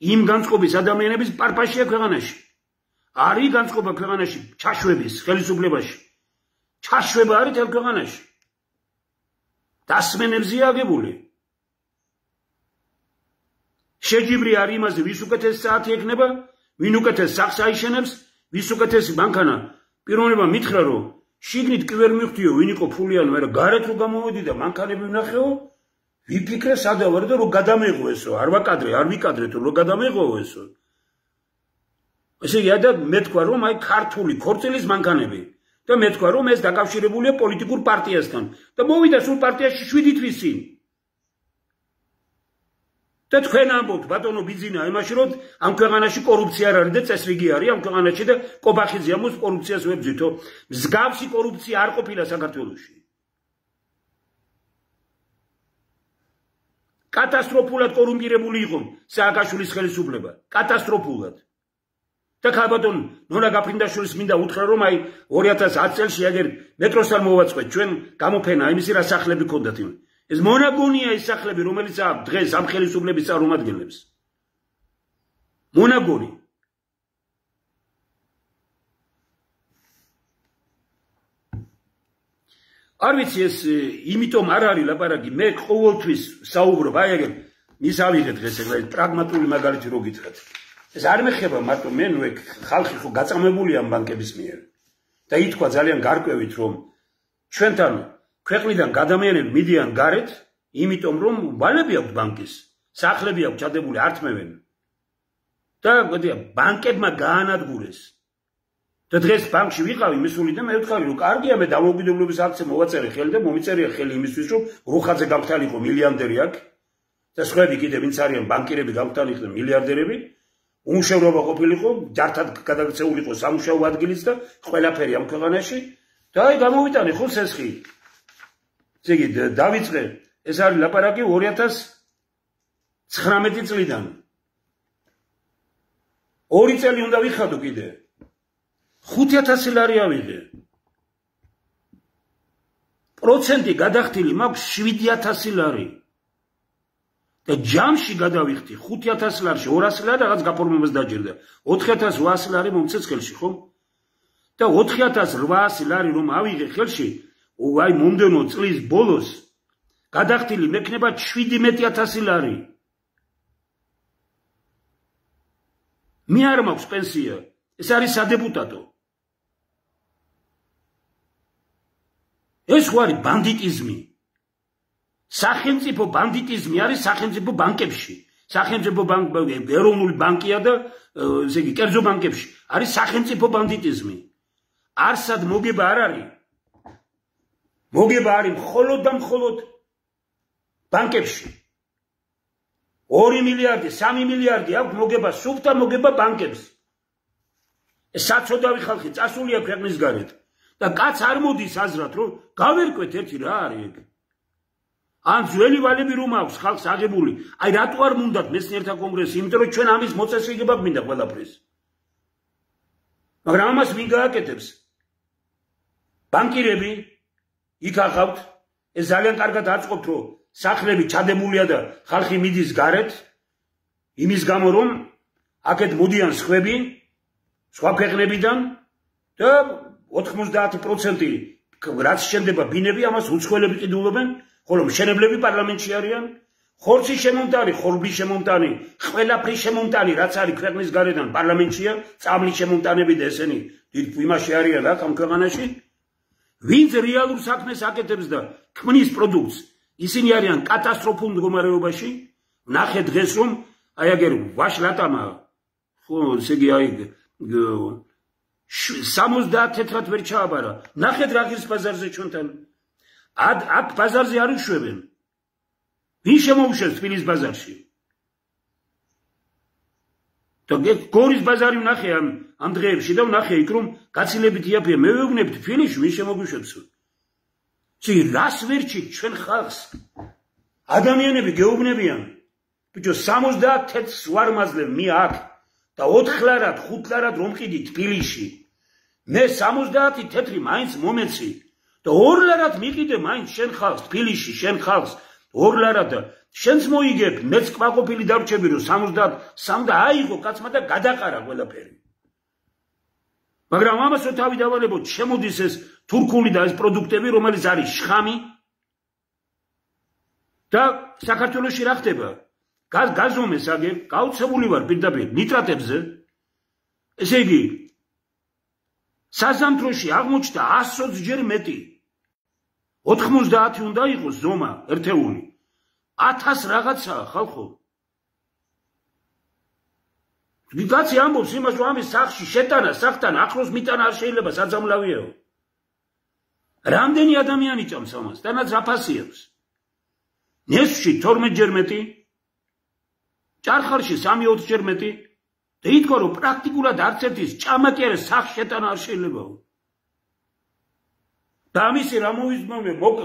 იმ განწყობის ადამიანების პარპაშია ქვეყანაში. არის განწყობა ქვეყანაში ჩაშვების ხელისუფლებაში. ჩაშვება არის თელ ქვეყანაში. დასმენებზეა აგებული. შეჯიბრი არის იმაზე, ვის უკეთეს საათი ექნება, ვინ უკეთეს სახს აიშენებს, ვის უკეთესი მანქანა. პიროვნება მითხრა, რომ შიგნით კი ვერ მივხვდიო, ვინ იყო ფულიანი, მაგრამ გარეთ რო გამოვედი და მანქანები ვნახეო, ვიფიქრე სადა ვარ და რო გადამეღო ესო, არ ვაკადრე, არ ვიკადრეთ, რო გადამეღო ესო. ესე იგი, და მე თქვა, რომ აი ქართული ქორწილის მანქანები და მე თქვა, რომ ეს დაკავშირებულია პოლიტიკურ პარტიასთან და მოვიდა სულ პარტიაში 7 თვის წინ. და თქვენ ამბობთ, ბატონო ბიძინა, იმაში რომ ამ ქვეყანაში კორუფცია არ არის და წესრიგი არის ამ ქვეყანაში და კობახიძე ამოს კორუფციას ვებძვითო. მსგავსი კორუფცია არ ყოფილა საქართველოში. კატასტროფულად კორუმპირებული იყო სააკაშვილის ხელისუფლება. კატასტროფულად. და ქალბატონ ნონა გაფრინდაშვილის მინდა უთხრა, რომ აი 2010 წელს აგერ მეტროს არ მოვაწყეთ ჩვენ გამოფენა, იმისი რა სახლები ქონდათ იმ. ეს მონაგონია ის სახლები, რომელიც აქვს დღეს ამ ხელისუფლების წარმომადგენლებს. მონაგონი. არ ვიცი ეს იმიტომ არ არის ლაპარაკი, მე ყოველთვის საუბრობ, აი ეგ ის ავიღეთ დღეს ეგ პრაგმატული მაგალითი რო გითხრათ. ეს არ მეხება მარტო მე ნუ ეგ ხალხი ხო გაწამებულია ამ ბანკების მიერ. და ითქვა ძალიან გარკვევით, რომ ჩვენთან ქვეყნიდან ადამიანები მიდიან გარეთ, იმიტომ რომ ვალები აქვს ბანკის, სახლები აქვს ჩადებული, ართმევენ. და ბანკებმა გაანადგურეს. და დღეს ბანკში ვიყავი მისული და მე ვთქვი, რომ კარგია, მე დამოუკიდებლობის აქცია მოვაწერე ხელი და მომიწერია ხელი იმისთვის, რომ რუხაძე გამხდარიყო მილიარდერი აქ და სხვები კიდე ვინც არიან ბანკირები გამხდარიყო მილიარდერები, უმუშევრობა ყოფილიყო, ჯართად გადაქცეულიყო სამუშაო ადგილიც და ყველაფერი ამ ქვეყანაში და აი გამოვიტანე ხო სესხი. ესე იგი დავიწყე, ეს არის ლაპარაკი 2019 წლიდან. 2 წელი უნდა ვიხადო კიდე. 5000 ლარი ავიღე. პროცენტი გადახდილი მაქვს 7000 ლარი. და ჯამში გადავიხდი 5000 ლარში 200 ლარი რაღაც გაფორმებას დაჭირდა. 4800 ლარი მომცეს ხელში, ხო? და 4800 ლარი რომ ავიღე ხელში, აი მომდენო წლის ბოლოს გადახდილი მექნება 17000 ლარი. მე არ მაქვს პენსია. ეს არის სადეპუტატო. ეს ვარი ბანდიტიზმი. სახელმწიფო ბანდიტიზმი არის სახელმწიფო ბანკებში. სახელმწიფო ეროვნული ბანკია და ესე იგი კერძო ბანკებში არის სახელმწიფო ბანდიტიზმი. არსად მოგება არ არის. მოგება არის მხოლოდ და მხოლოდ ბანკებში. 2 მილიარდი, 3 მილიარდი აქვს მოგება, სუფთა მოგება ბანკებს. ეს საწოდავი ხალხი წასულია ქვეყნის გარეთ და კაც არ მოდის აზრად, რომ გავერკვეთ ერთი რა არის ეგ. ან ძველი ვალები რომ აქვს ხალხს აღებული, აი რატო არ მუნდათ მეცნიერთა კონგრესი, იმიტომ რომ ჩვენ ამის მოწესრიგება გვინდა ყველაფრის. მაგრამ ამას ვინ გააკეთებს? ბანკირები იქ აღავთ, ეს ძალიან კარგად აწყობთ, რომ სახლები ჩადებულია და ხალხი მიდის გარეთ, იმის გამო რომ აქეთ მოდიან სხვები, სხვა ქვეყნებიდან და 90% რაც შენდება ბინები, ამას უცხოელები ყიდულობენ, ხოლო მშენებლები პარლამენტში არიან, ხორცი შემომტანი, ხორბლი შემომტანი, ყველაფერი შემომტანი, რაც არის ქვეყნის გარედან პარლამენტშია, წამლის შემომტანები და ესენი დიდ იმაში არიან აქ ამ ქვეყანაში. ვინც რეალურ საქმეს აკეთებს და ქმნის პროდუქტს, ისინი არიან კატასტროფულ მდგომარეობაში. ნახეთ დღეს რომ აი აგერ ვაშლატამა, ხო, ესე იგი აი 70 თეთრად ვერ ჩააბარა. ნახეთ რა ღირს ბაზარზე ჩვენთან. აქ ბაზარზე არ იშვებენ. ვინ შემოუშვებს თბილის ბაზარში? და გორის ბაზარი ვნახე ამ დღეებში და ვნახე იქ რომ გაცილებით იაფია. მე ვეუბნები თბილისში ვინ შემოგვიშვებს? ცი რას ვერჩით ჩვენ ხალხს? ადამიანები გეუბნებიან. ბიჭო 70 თეთრს ვარ მაძლევ მე აქ და 4 ლარად, 5 ლარად რომ ყიდი თბილისში. მე 70 თეთრი მაინც მომეცი. და 2 ლარად მიყიდე მაინც შენ ხალხს თბილისში, შენ ხალხს 2 ლარად და შენც მოიგებ, მეც კვაკოფილი დავრჩები რომ 73 და აიღო კაცმა და გადაყარა ყველაფერი. მაგრამ ამას რო თავი დავალებოთ, შემოდის ეს თურქული და ეს პროდუქტები, რომელიც არის შხამი და საქართველოში რა ხდება? გაზომეს აგერ, გაუცებული ვარ პირდაპირ ნიტრატებზე. ესე იგი, საზამთროში აღმოჩნდა 120 ჯერ მეტი. 90 უნდა იყოს ზომა ერთეული. 1000 რაღაცაა ხალხო. ვიღაცი ამბობს იმას, რომ ამის სახში შეტანა, სახთან ახლოს მიტანა არ შეიძლება საძამლავიაო. რამდენი ადამიანი ჭამს ამას? თანაც რა ფასი აქვს? ნესვში 12 ჯერ მეტი, ჭარხალში 3-4 ჯერ მეტი. და ითქვა, რომ პრაქტიკულად არც ერთის ჭამა კი არა, სახში შეტანა არ შეიძლებაო. და ამისი რა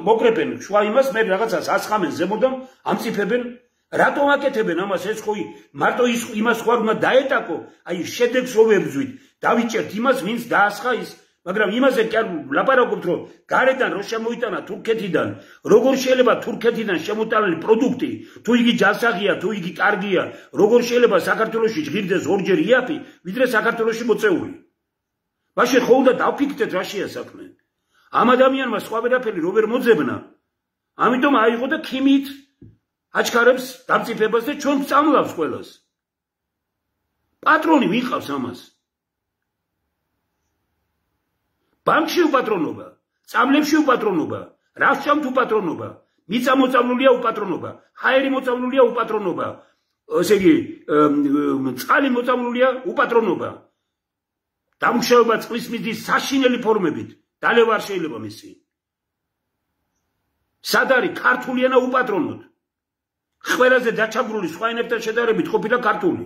მოკრეფენ შუა იმას, მე რაღაცას ასხამენ ზემოდან, ამწიფებენ. რატომ აკეთებენ ამას? ეს ხო მარტო იმას ხوار უნდა დაეტაკო, აი შედეგს რო ვებრძვით, დავიჭერთ იმას, ვინც დაასხა ის, მაგრამ იმაზე კი არ ლაპარაკობთ, რომ გარედან რო შემოიტანა თურქეთიდან, როგორ შეიძლება თურქეთიდან შემოტანილი პროდუქტი, თუ იგი ჯანსაღია, თუ იგი კარგია, როგორ შეიძლება საქართველოში ჟღირდეს ორჯერ იაფი, ვიდრე საქართველოში მოწეული. მაშინ ხო უნდა დავფიქრდეთ რა შეა საქმე. ამ ადამიანმა სხვა ვერაფერი რო ვერ მოძებნა, ამიტომ აიღო და ქიმიით აჩქარებს დამწიფებას და ჩვენ წამლავს ყველას. პატრონი ვიყავს ამას. ბანკში უპატრონობა, წამლებში უპატრონობა, რასჩამთ უპატრონობა, მიწა მოწამლულია უპატრონობა, ჰაერი მოწამლულია უპატრონობა, ესე იგი წყალი მოწამლულია უპატრონობა. დამუშავება წყლის მიზნის საშინელი ფორმებით, დალევა არ შეიძლება მისი. სად არის ქართული ენა უპატრონოთ? ყველაზე დაჩაგრული სხვა ენებთან შედარებით ყოფილა ქართული.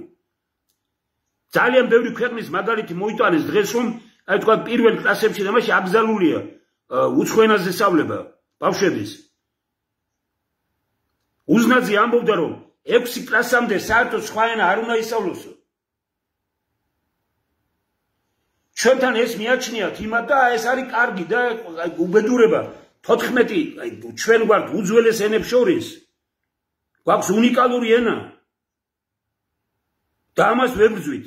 ძალიან ბევრი ქვეყნის მაგალითი მოიტანეს დღეს, რომ აი თქვა პირველ კლასებში და მაშინ აბზალულია უცხო ენაზე სწავლება ბავშვების. უზნაძე ამბობდა, რომ 6 კლასამდე საერთოდ სხვა ენა არ უნდა ისწავლოსო. ჩვენთან ეს მიაჩნიათ იმათ და ეს არის კარგი და უბედურება 14 აი ჩვენ ვართ უძველეს ენებს შორის. გვაქვს უნიკალური ენა და ამას ვებრძვით.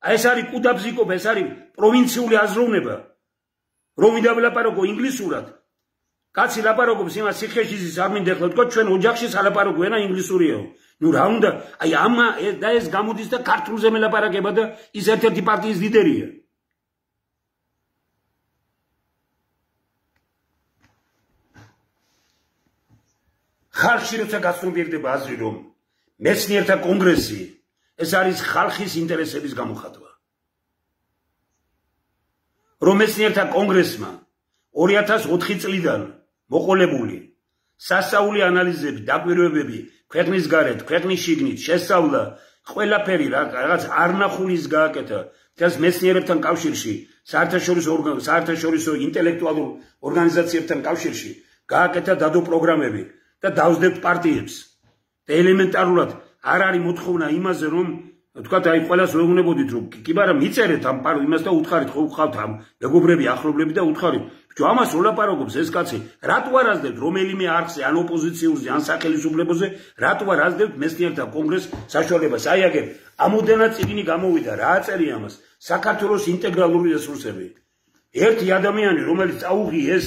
ეს არის კუდაბზიკობა, ეს არის პროვინციული აზროვნება. რომ ვიდავლაპარაკო ინგლისურად, კაცი ლაპარაკობს იმას სიხეში ზის არ მინდა ეხლა თქვა ჩვენ ოჯახში სალაპარაკო ენა ინგლისურიაო. ნუ რა უნდა, აი ამა და ეს გამოდის და ქართულზე მელაპარაკება და ის ერთ-ერთი პარტიის ლიდერია. ხალხში როცა გასწრებირდება აზრი, რომ მეცნიერთა კონგრესი ეს არის ხალხის ინტერესების გამოხატვა. რომ მეცნიერთა კონგრესმა 2004 წლიდან მოყოლებული სასწაული ანალიზები, დაკვირვებები ქვეყნის გარეთ, ქვეყნის შიგნით შესწავლა, ყველაფერი რაღაც არნახულის გააკეთა თავს მეცნიერებთან კავშირში, საერთაშორისო ინტელექტუალურ ორგანიზაციებთან კავშირში გააკეთა დადო პროგრამები. და დავსდებთ პარტიებს. და ელემენტარულად არ არის მოთხოვნა იმაზე, რომ თქვათ აი ყველას ვეუბნებოდით, რომ კი მაგრამ მიწერეთ ამ იმას და უთხარით, ხო უხავთ ამ მეგობრები, ახლობლები და უთხარით. ბიჭო, ამას რო ლაპარაკობს ეს კაცი, რატო არ აზრდებთ რომელიმე არხზე, ან ოპოზიციურზე, ან სახელმწიფოზე, რატო არ აზრდებთ მეცნიერთა კონგრესს საშუალებას? აი აგერ ამოდენად წიგნი გამოვიდა, რა აწერია ამას? საქართველოს ინტეგრალური რესურსები. ერთი ადამიანი, რომელიც წაუღი ეს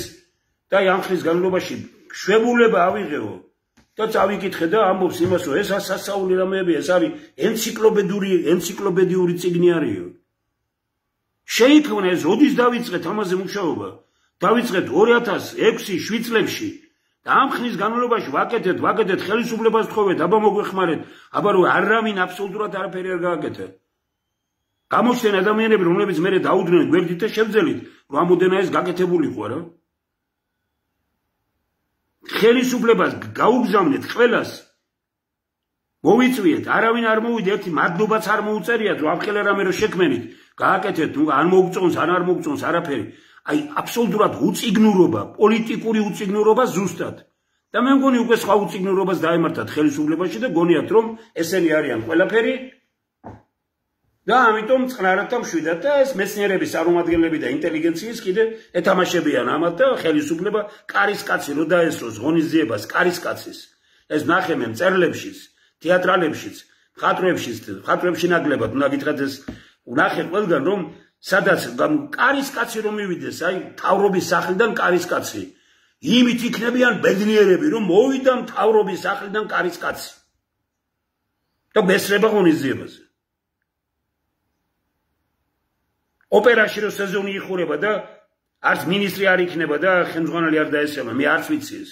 და ამ ხის განმავლობაში შვებულება ავიღეო და წავიკითხე და ამბობს იმას, რომ ეს სასწაული რამეები, ეს არის ენციკლოპედიური წიგნი არისო. შეიქმნა ეს, როდის დავიწყეთ ამაზე მუშაობა? დავიწყეთ 2006-7 წლებში და ამ ხნის განმავლობაში ვაკეთეთ ხელისუფლებას ვთხოვეთ, აბა მოგვეხმარეთ, აბა რომ არავინ აბსოლუტურად არაფერი არ გააკეთა. გამოჩნდნენ ადამიანები, რომლებიც მერე დაუდგნენ გვერდით და შევძელით, რომ ამოდენა ეს გაკეთებული იყო რა. ხელისუფლებას გაუგზავნეთ ყველას, მოვიწვიეთ, არავინ არ მოვიდა, ერთი მადლობაც არ მოუწერიათ, რომ ამხელა რამე რო შექმენით, გააკეთეთ, ნუ არ მოგწონს, არ მოგწონს არაფერი. აი აბსოლუტურად უწიგნურობა, პოლიტიკური უწიგნურობა ზუსტად. და მე მგონი უკვე სხვა უწიგნურობას დაემართათ ხელისუფლებაში და გონიათ, რომ ესენი არიან ყველაფერი და ამიტომ წყნარად და მშვიდად და ეს მეცნიერების წარმომადგენლები და ინტელიგენციის კიდე ეთამაშებიან ამათ და ხელისუფლება კარისკაცი რო დაესწროს ღონისძიებას კარისკაცის. ეს ნახე მე მწერლებშიც, თეატრალებშიც, მხატვრებში ნაკლებად უნდა გითხრათ ეს ნახე ყველგან რომ სადაც კარისკაცი რომ მივიდეს, აი მთავრობის სახლიდან კარისკაცი, იმით იქნებიან ბედნიერები, რომ მოვიდა მთავრობის სახლიდან კარისკაცი. და მესრება ღონისძიებაზე. ოპერაში რო სეზონი იხურება და არც მინისტრი არ იქნება და ხელმძღვანელი არ დაესწრება, მე არც ვიცი ეს.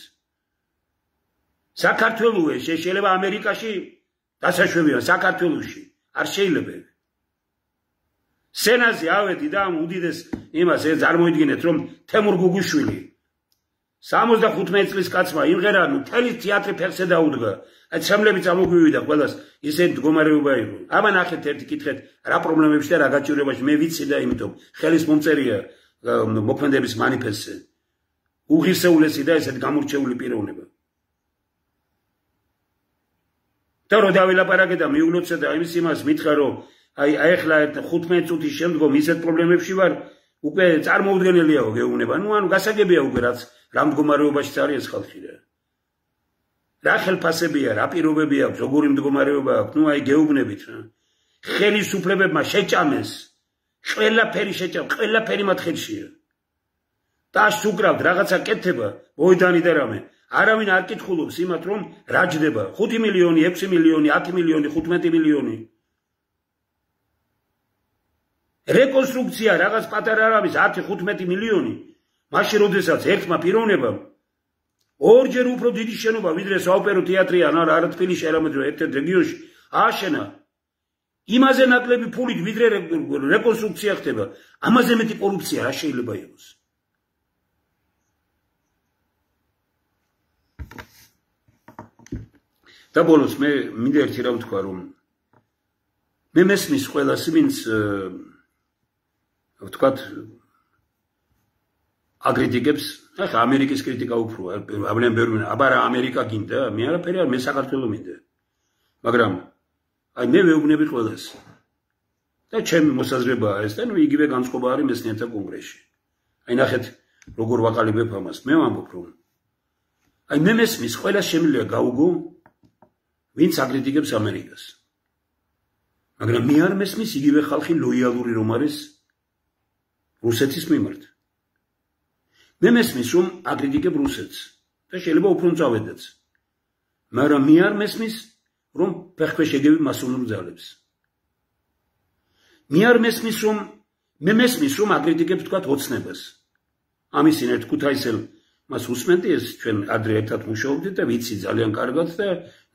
საქართველოს შეიძლება ამერიკაში დასაშვებია, საქართველოში არ შეიძლება. სენაზე ავედი და ამ უდიდეს იმას წარმოიდგინეთ, რომ თემურ გუგუშვილი 75 წლის კაცმა იმღერა მთელი თეატრი ფეხზე დაუდგა. აი ცემლები წამოგვივიდა ყველას, ისე მდგომარეობა იყო. აბა ნახეთ ერთი კითხეთ, რა პრობლემებში და რა გაჭირვებაში მე ვიცი და იმიტომ ხელის მომწერია მოქმედების მანიფესტზე. უღირსეულესი და ესეთ გამორჩეული პიროვნება. და რო დავილაპარაკე და მიულოცე და იმის იმას მითხრა, რომ აი ახლა 15 წუთის შემდგომ ისეთ პრობლემებში ვარ, უკვე წარმოუდგენელიაო გეუბნება. ანუ გასაგებია უკვე რაც რა მდგომარეობაში არის ხალხი რა. რა ხელფასებია, რა პირობები აქვს, როგორი მდგომარეობა აქვს, ნუ აი გეუბნებით რა. ხელისუფლებებმა შეჭამეს, ყველაფერი შეჭამ, ყველაფერი მათ ხელშია. და სუკრავთ რაღაცა კეთება, მოედანი და რამე. არავინ არ კითხულობს იმათ, რომ რა ჯდება, 5 მილიონი, 6 მილიონი, 10 მილიონი, 15 მილიონი. რეკონსტრუქცია რაღაც პატარა არის 10-15 მილიონი. მაშინ როდესაც ერთმა პიროვნებამ ორჯერ უფრო დიდი შენობა ვიდრე საოპერო თეატრი ან არა თბილისში არამედ ერთ-ერთ რეგიონში ააშენა. იმაზე ნაკლები ფულით ვიდრე რეკონსტრუქცია ხდება. ამაზე მეტი კორუფცია რა შეიძლება იყოს? და ბოლოს მე მინდა ერთი რა ვთქვა, რომ მე მესმის ყველას, ვინც ვთქვათ აკრიტიკებს, ახლა ამერიკის კრიტიკა უფრო აბლენ ბევრი, აბა რა ამერიკა გინდა, მე არაფერი არ, მე საქართველო მინდა. მაგრამ აი მე ვეუბნები ყველას. და ჩემი მოსაზრებაა ეს და ნუ იგივე განწყობა არის მეცნიერთა კონგრესში. აი ნახეთ როგორ ვაყალიბებ ამას. მე ვამბობ რომ აი მე მესმის ყველას შემიძლია გაუგო ვინც აკრიტიკებს ამერიკას. მაგრამ მე არ მესმის იგივე ხალხი ლოიალური რომ არის რუსეთის მიმართ. მე მესმის რომ აკრიტიკებ რუსეთს და შეიძლება უფრო მწავედაც. მაგრამ მე არ მესმის რომ ფეხქვეშ ეგები მასონურ ძალებს. მე არ მესმის რომ მე მესმის რომ აკრიტიკებს თქვათ ოცნებას. ამის ერთ ქუთაისელ მას უსმენდი ეს ჩვენ ადრე ერთად მუშაობდით და ვიცი ძალიან კარგად და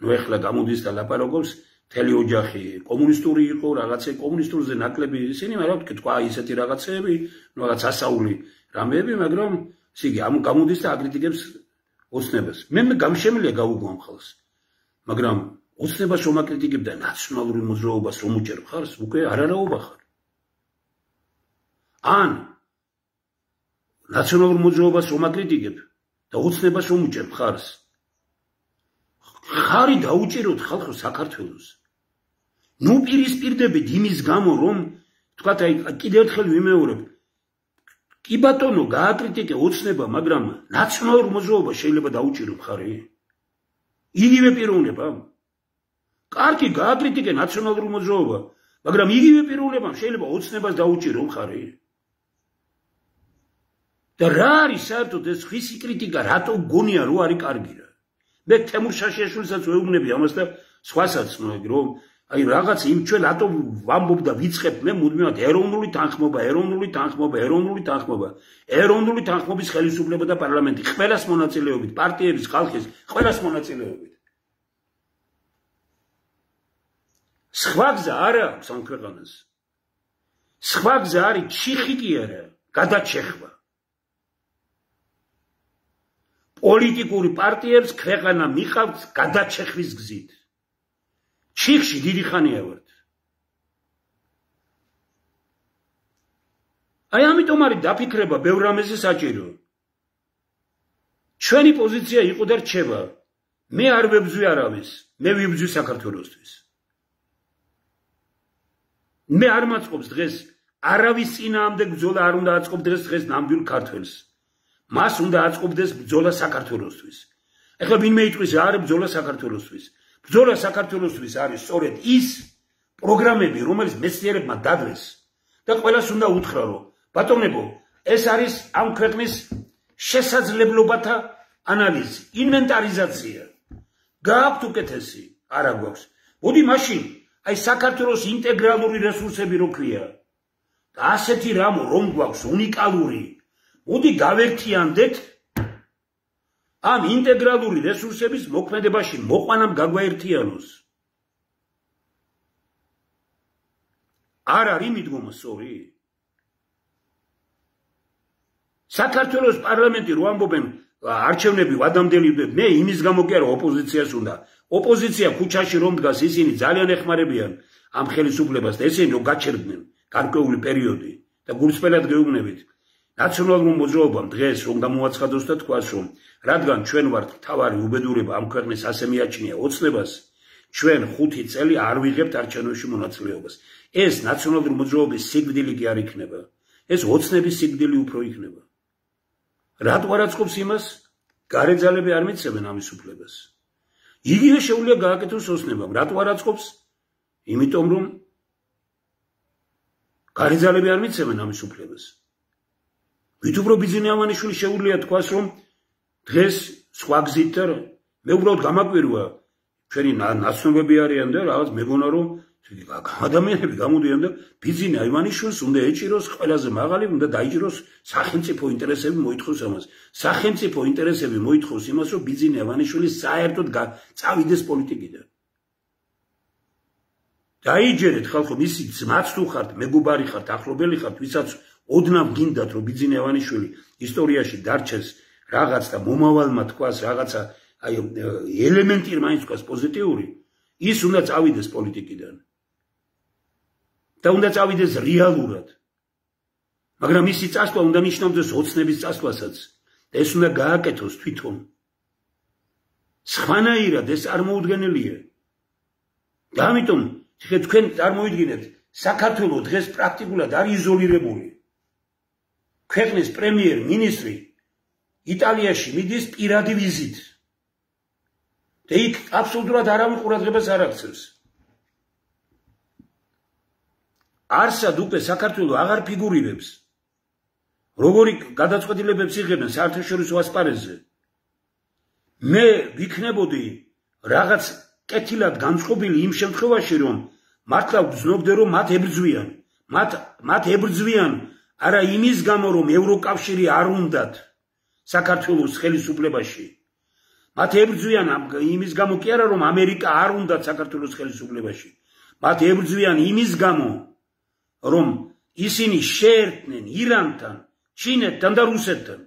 ნუ ეხლა გამოდის და ლაპარაკობს მთელი ოჯახი კომუნისტური იყო, რაღაცა კომუნისტურზე ნაკლები ისინი, მაგრამ თქვა ისეთი რაღაცეები, ნუ რაღაც ასაული რამეები, მაგრამ ისიგი ამ გამოდის და აკრიტიკებს ოცნებას. მე გამშემილია გაუგო ამ ხალხს. მაგრამ ოცნებას რომ აკრიტიკებ და ნაციონალური მოძრაობას რომ უჭერ ხარს, უკვე არარაობა ხარ. ან ნაციონალურ მოძრაობას რომ აკრიტიკებ და ოცნებას რომ უჭერ ხარს, ხარი დაუჭიროთ ხალხო საქართველოს. ნუ პირისპირდებით იმის გამო რომ თქვათ აი კიდევ ერთხელ ვიმეორებ, კი ბატონო გააკრიტიკე ოცნება, მაგრამ ნაციონალურ მოძრაობას შეიძლება დაუჭირო ხარი? იგივე პიროვნება? კარგი გააკრიტიკე ნაციონალურ მოძრაობა, მაგრამ იგივე პიროვნებამ შეიძლება ოცნებას დაუჭირო ხარი? და რა არის საერთოდ ეს ხისი კრიტიკა, რატო გონია რომ არის კარგი რა? მე თემურ შაშიაშვილსაც ვეუბნები ამას და სხვასაც რომ აი რაღაც იმ ჩვენ რატო ვამბობ და ვიწყებ მე მუდმივად ეროვნული თანხმობა, ეროვნული თანხმობა, ეროვნული თანხმობა, ეროვნული თანხმობის ხელისუფლება და პარლამენტი ყველას მონაწილეობით, პარტიების, ხალხის ყველას მონაწილეობით. სხვა გზა არ აქვს ამ ქვეყანას. სხვა გზა არის ჩიხი კი არა, გადაჩეხვა. პოლიტიკური პარტიებს ქვეყანა მიყავთ გადაჩეხვის გზით. ჩიხში დიდი ხანია ვართ. აი ამიტომ არის დაფიქრება ბევრ რამეზე საჭირო. ჩვენი პოზიცია იყო და რჩება. მე არ ვებძვი არავის, მე ვიბძვი საქართველოსთვის. მე არ მაწყობს დღეს არავის წინააღმდეგ ბრძოლა არ უნდა აწყობ დღეს ნამდვილ ქართველს. მას უნდა აწყობდეს ბრძოლა საქართველოსთვის. ეხლა ვინმე იტყვის რა არის ბრძოლა საქართველოსთვის? ბრძოლა საქართველოსთვის არის სწორედ ის პროგრამები, რომელიც მეცნიერებმა დადრეს და ყველას უნდა უთხრა, რომ ბატონებო, ეს არის ამ ქვეყნის შესაძლებლობათა ანალიზი, ინვენტარიზაცია. გააქვთ უკეთესი? არა გვაქვს. მოდი მაშინ აი საქართველოს ინტეგრალური რესურსები რო ქვია. და ასეთი რამ რომ გვაქვს უნიკალური. მოდი გავერთიანდეთ ამ ინტეგრალური რესურსების მოქმედებაში მოყვანამ გაგვაერთიანოს. არ არის მიდგომა სწორი? საქართველოს პარლამენტი რო ამბობენ არჩევნები ვადამდელი, მე იმის გამო კი არა ოპოზიციას უნდა. ოპოზიცია ქუჩაში რომ დგას, ისინი ძალიან ეხმარებიან ამ ხელისუფლებას და ესენი რომ გაჩერდნენ გარკვეული პერიოდი და გულწრფელად გეუბნებით ნაციონალურ მოძრაობამ დღეს რომ გამოაცხადოს და თქვას, რომ რადგან ჩვენ ვართ მთავარი უბედურება ამ ქვეყნის ასე მიაჩნია ოცნებას, ჩვენ 5 წელი არ ვიღებთ არჩევნებში მონაწილეობას. ეს ნაციონალური მოძრაობის სიკვდილი კი არ იქნება. ეს ოცნების სიკვდილი უფრო იქნება. რატო არ აწყობს იმას? გარეძალები არ მიცემენ ამის უფლებას. იგივე შეუძლია გააკეთოს ოცნებამ. რატო არ აწყობს? იმიტომ რომ გარეძალები არ მიცემენ ამის უფლებას. ვით უფრო ბიძინა ავანიშვილი შეუძლია თქვას, რომ დღეს სხვა გზით და მე უბრალოდ გამაკვირვა ჩვენი ნაცნობები არიან და რაღაც მეგონა რომ ადამიანები გამოდიან და ბიძინა ივანიშვილს უნდა ეჭიროს ყველაზე მაღალი, უნდა დაიჭიროს სახელმწიფო ინტერესები მოითხოვს ამას. სახელმწიფო ინტერესები მოითხოვს იმას, რომ ბიძინა ივანიშვილი საერთოდ წავიდეს პოლიტიკიდან. დაიჯერეთ ხალხო, მისი ძმაც თუ ხართ, მეგობარი ხართ, ახლობელი ხართ, ვისაც ოდნავ გინდათ, რომ ბიძინა ივანიშვილი ისტორიაში დარჩეს რაღაც და მომავალმა თქვას რაღაცა, აი ელემენტი მაინც თქვას პოზიტიური, ის უნდა წავიდეს პოლიტიკიდან. და უნდა წავიდეს რეალურად. მაგრამ მისი წასვლა უნდა ნიშნავდეს ოცნების წასვლასაც და ეს უნდა გააკეთოს თვითონ. სხვანაირად ეს არ მოუდგენელია. და ამიტომ თქვენ წარმოიდგინეთ, საქართველოს დღეს პრაქტიკულად არის იზოლირებული. ქვეყნის პრემიერ-მინისტრი იტალიაში მიდის პირადი ვიზით. და იქ აბსოლუტურად არავინ ყურადღებას არ აქცევს. არსად უკვე საქართველო აღარ ფიგურირებს. როგორი გადაწყვეტილებებს იღებენ საერთაშორისო ასპარეზზე. მე ვიქნებოდი რაღაც კეთილად განწყობილი იმ შემთხვევაში, რომ მართლა ვგრძნობდე, რომ მათ ებრძვიან. მათ ებრძვიან არა იმის გამო, რომ ევროკავშირი არ უნდათ საქართველოს ხელისუფლებაში. მათ ებრძვიან იმის გამო კი არა, რომ ამერიკა არ უნდათ საქართველოს ხელისუფლებაში. მათ ებრძვიან იმის გამო, რომ ისინი შეერთდნენ ირანთან, ჩინეთთან და რუსეთთან.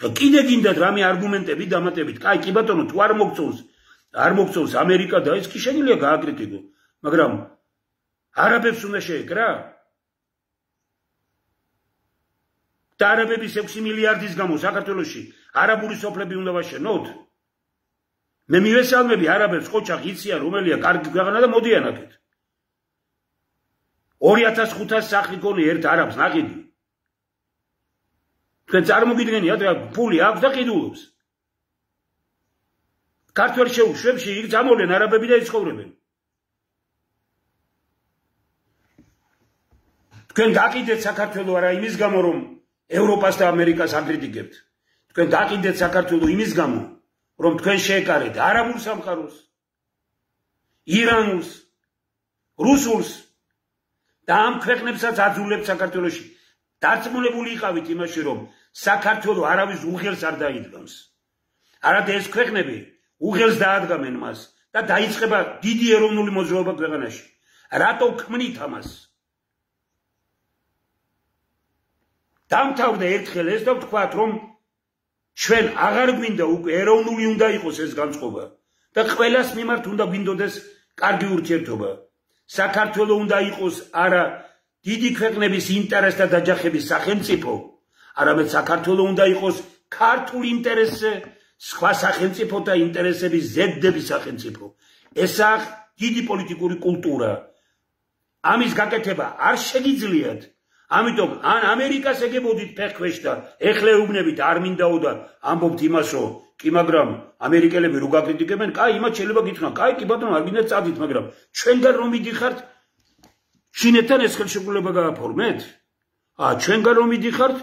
კიდე გინდათ რამე არგუმენტები დამატებით. კაი, კი ბატონო, თუ არ მოგწონს ამერიკა და ეს კი შეგიძლია გააკრიტიკო, მაგრამ არაბებს უნდა შეეკრა? და არაბების 6 მილიარდის გამო საქართველოში არაბული სოფლები უნდა ვაშენოთ? მე მივესალმები არაბებს, ყოჩახ იციან რომელია კარგი ქვეყანა და მოდიან აქეთ. 2500 სახლი გონი ერთ არაბს ნახიდი. თქვენ წარმოგიდგენიათ რა ფული აქვს და ყიდულობს. ქართველ შეუშვებში იქ წამოვლენ არაბები და იცხოვრებენ. თქვენ გაყიდეთ საქართველოს არა იმის გამო, რომ ევროპას და ამერიკას აკრიტიკებთ. თქვენ გაყიდეთ საქართველოს იმის გამო, რომ თქვენ შეეკარეთ არაბულ სამყაროს, ირანულს, რუსულს და ამ ქვეყნებსაც აძულებთ საქართველოში. დარწმუნებული იყავით იმაში, რომ საქართველოს არავის უღელს არ დაიდგამს. არადა ეს ქვეყნები უღელს დაადგამენ მას და დაიწყება დიდი ეროვნული მოძრაობა ქვეყანაში. რატო ქმნით ამას? დამთავრდა ერთხელ ეს და ვთქვათ, რომ ჩვენ აღარ გვინდა უკვე ეროვნული უნდა იყოს ეს განწყობა და ყველას მიმართ უნდა გვინდოდეს კარგი ურთიერთობა. საქართველოს უნდა იყოს არა დიდი ქვეყნების ინტერესთა დაჯახების სახელმწიფო, არამედ საქართველოს უნდა იყოს ქართული ინტერესზე სხვა სახელმწიფოთა ინტერესების ზედდების სახელმწიფო. ესაა დიდი პოლიტიკური კულტურა. ამის გაკეთება არ შეგიძლიათ. ამიტომ ან ამერიკას ეგებოდით ფეხქვეშ და ეხლა ეუბნებით არ მინდაო და ამბობთ იმას, რომ კი, მაგრამ ამერიკელები რო გაკრიტიკებენ, კაი, იმათ შეიძლება გითხრან, კაი, კი ბატონო, არ გინდა წადით, მაგრამ ჩვენგან რომ მიდიხართ, ჩინეთთან ეს ხელშეკრულება გააფორმეთ? ჩვენგან რომ მიდიხართ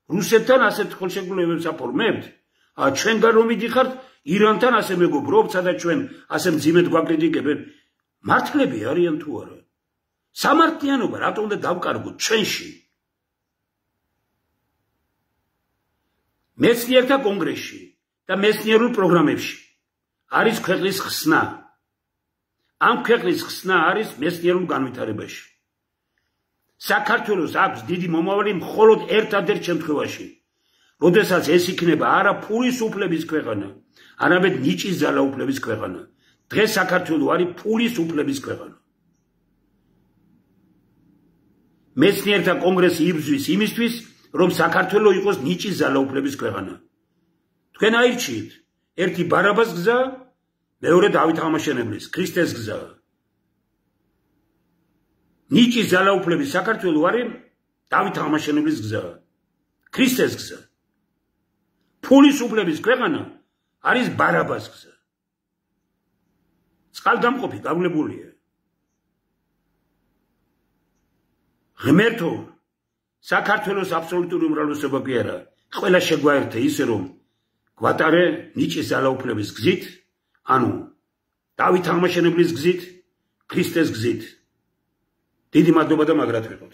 რუსეთთან ასეთ ხელშეკრულებებს აფორმებთ? ჩვენგან რომ მიდიხართ ირანთან ასე მეგობრობთ, სადაც ჩვენ ასე მძიმედ გვაკრიტიკებენ? მართლები არიან თუ არა? სამართლიანობა რატომ უნდა დავკარგოთ ჩვენში? მეცნიერთა კონგრესში და მეცნიერულ პროგრამებში არის ქვეყნის ხსნა. ამ ქვეყნის ხსნა არის მეცნიერულ განვითარებაში. საქართველოს აქვს დიდი მომავალი მხოლოდ ერთადერთ შემთხვევაში, როდესაც ეს იქნება არა ფულის უფლების ქვეყანა, არამედ ნიჭის ძალაუფლების ქვეყანა. დღეს საქართველო არის ფულის უფლების ქვეყანა. მეცნიერთა კონგრესი იბრძვის იმისთვის, რომ საქართველო იყოს ნიჭის ძალაუფლების ქვეყანა. თქვენ აირჩიეთ ერთი ბარაბას გზა, მეორე დავით აღმაშენებლის, ქრისტეს გზა. ნიჭის ძალაუფლების საქართველო არის დავით აღმაშენებლის გზა, ქრისტეს გზა. ფულის უფლების ქვეყანა არის ბარაბას გზა. წყალდამყოფი გავლებულია. ღმერთო, საქართველოს აბსოლუტური უმრავლესობა კი არა, ყველა შეგვაერთე ისე რომ გვატარე ნიჭის ძალაუფლების გზით, ანუ დავით აღმაშენებლის გზით, ქრისტეს გზით. დიდი მადლობა და მაგრად ვიყოთ.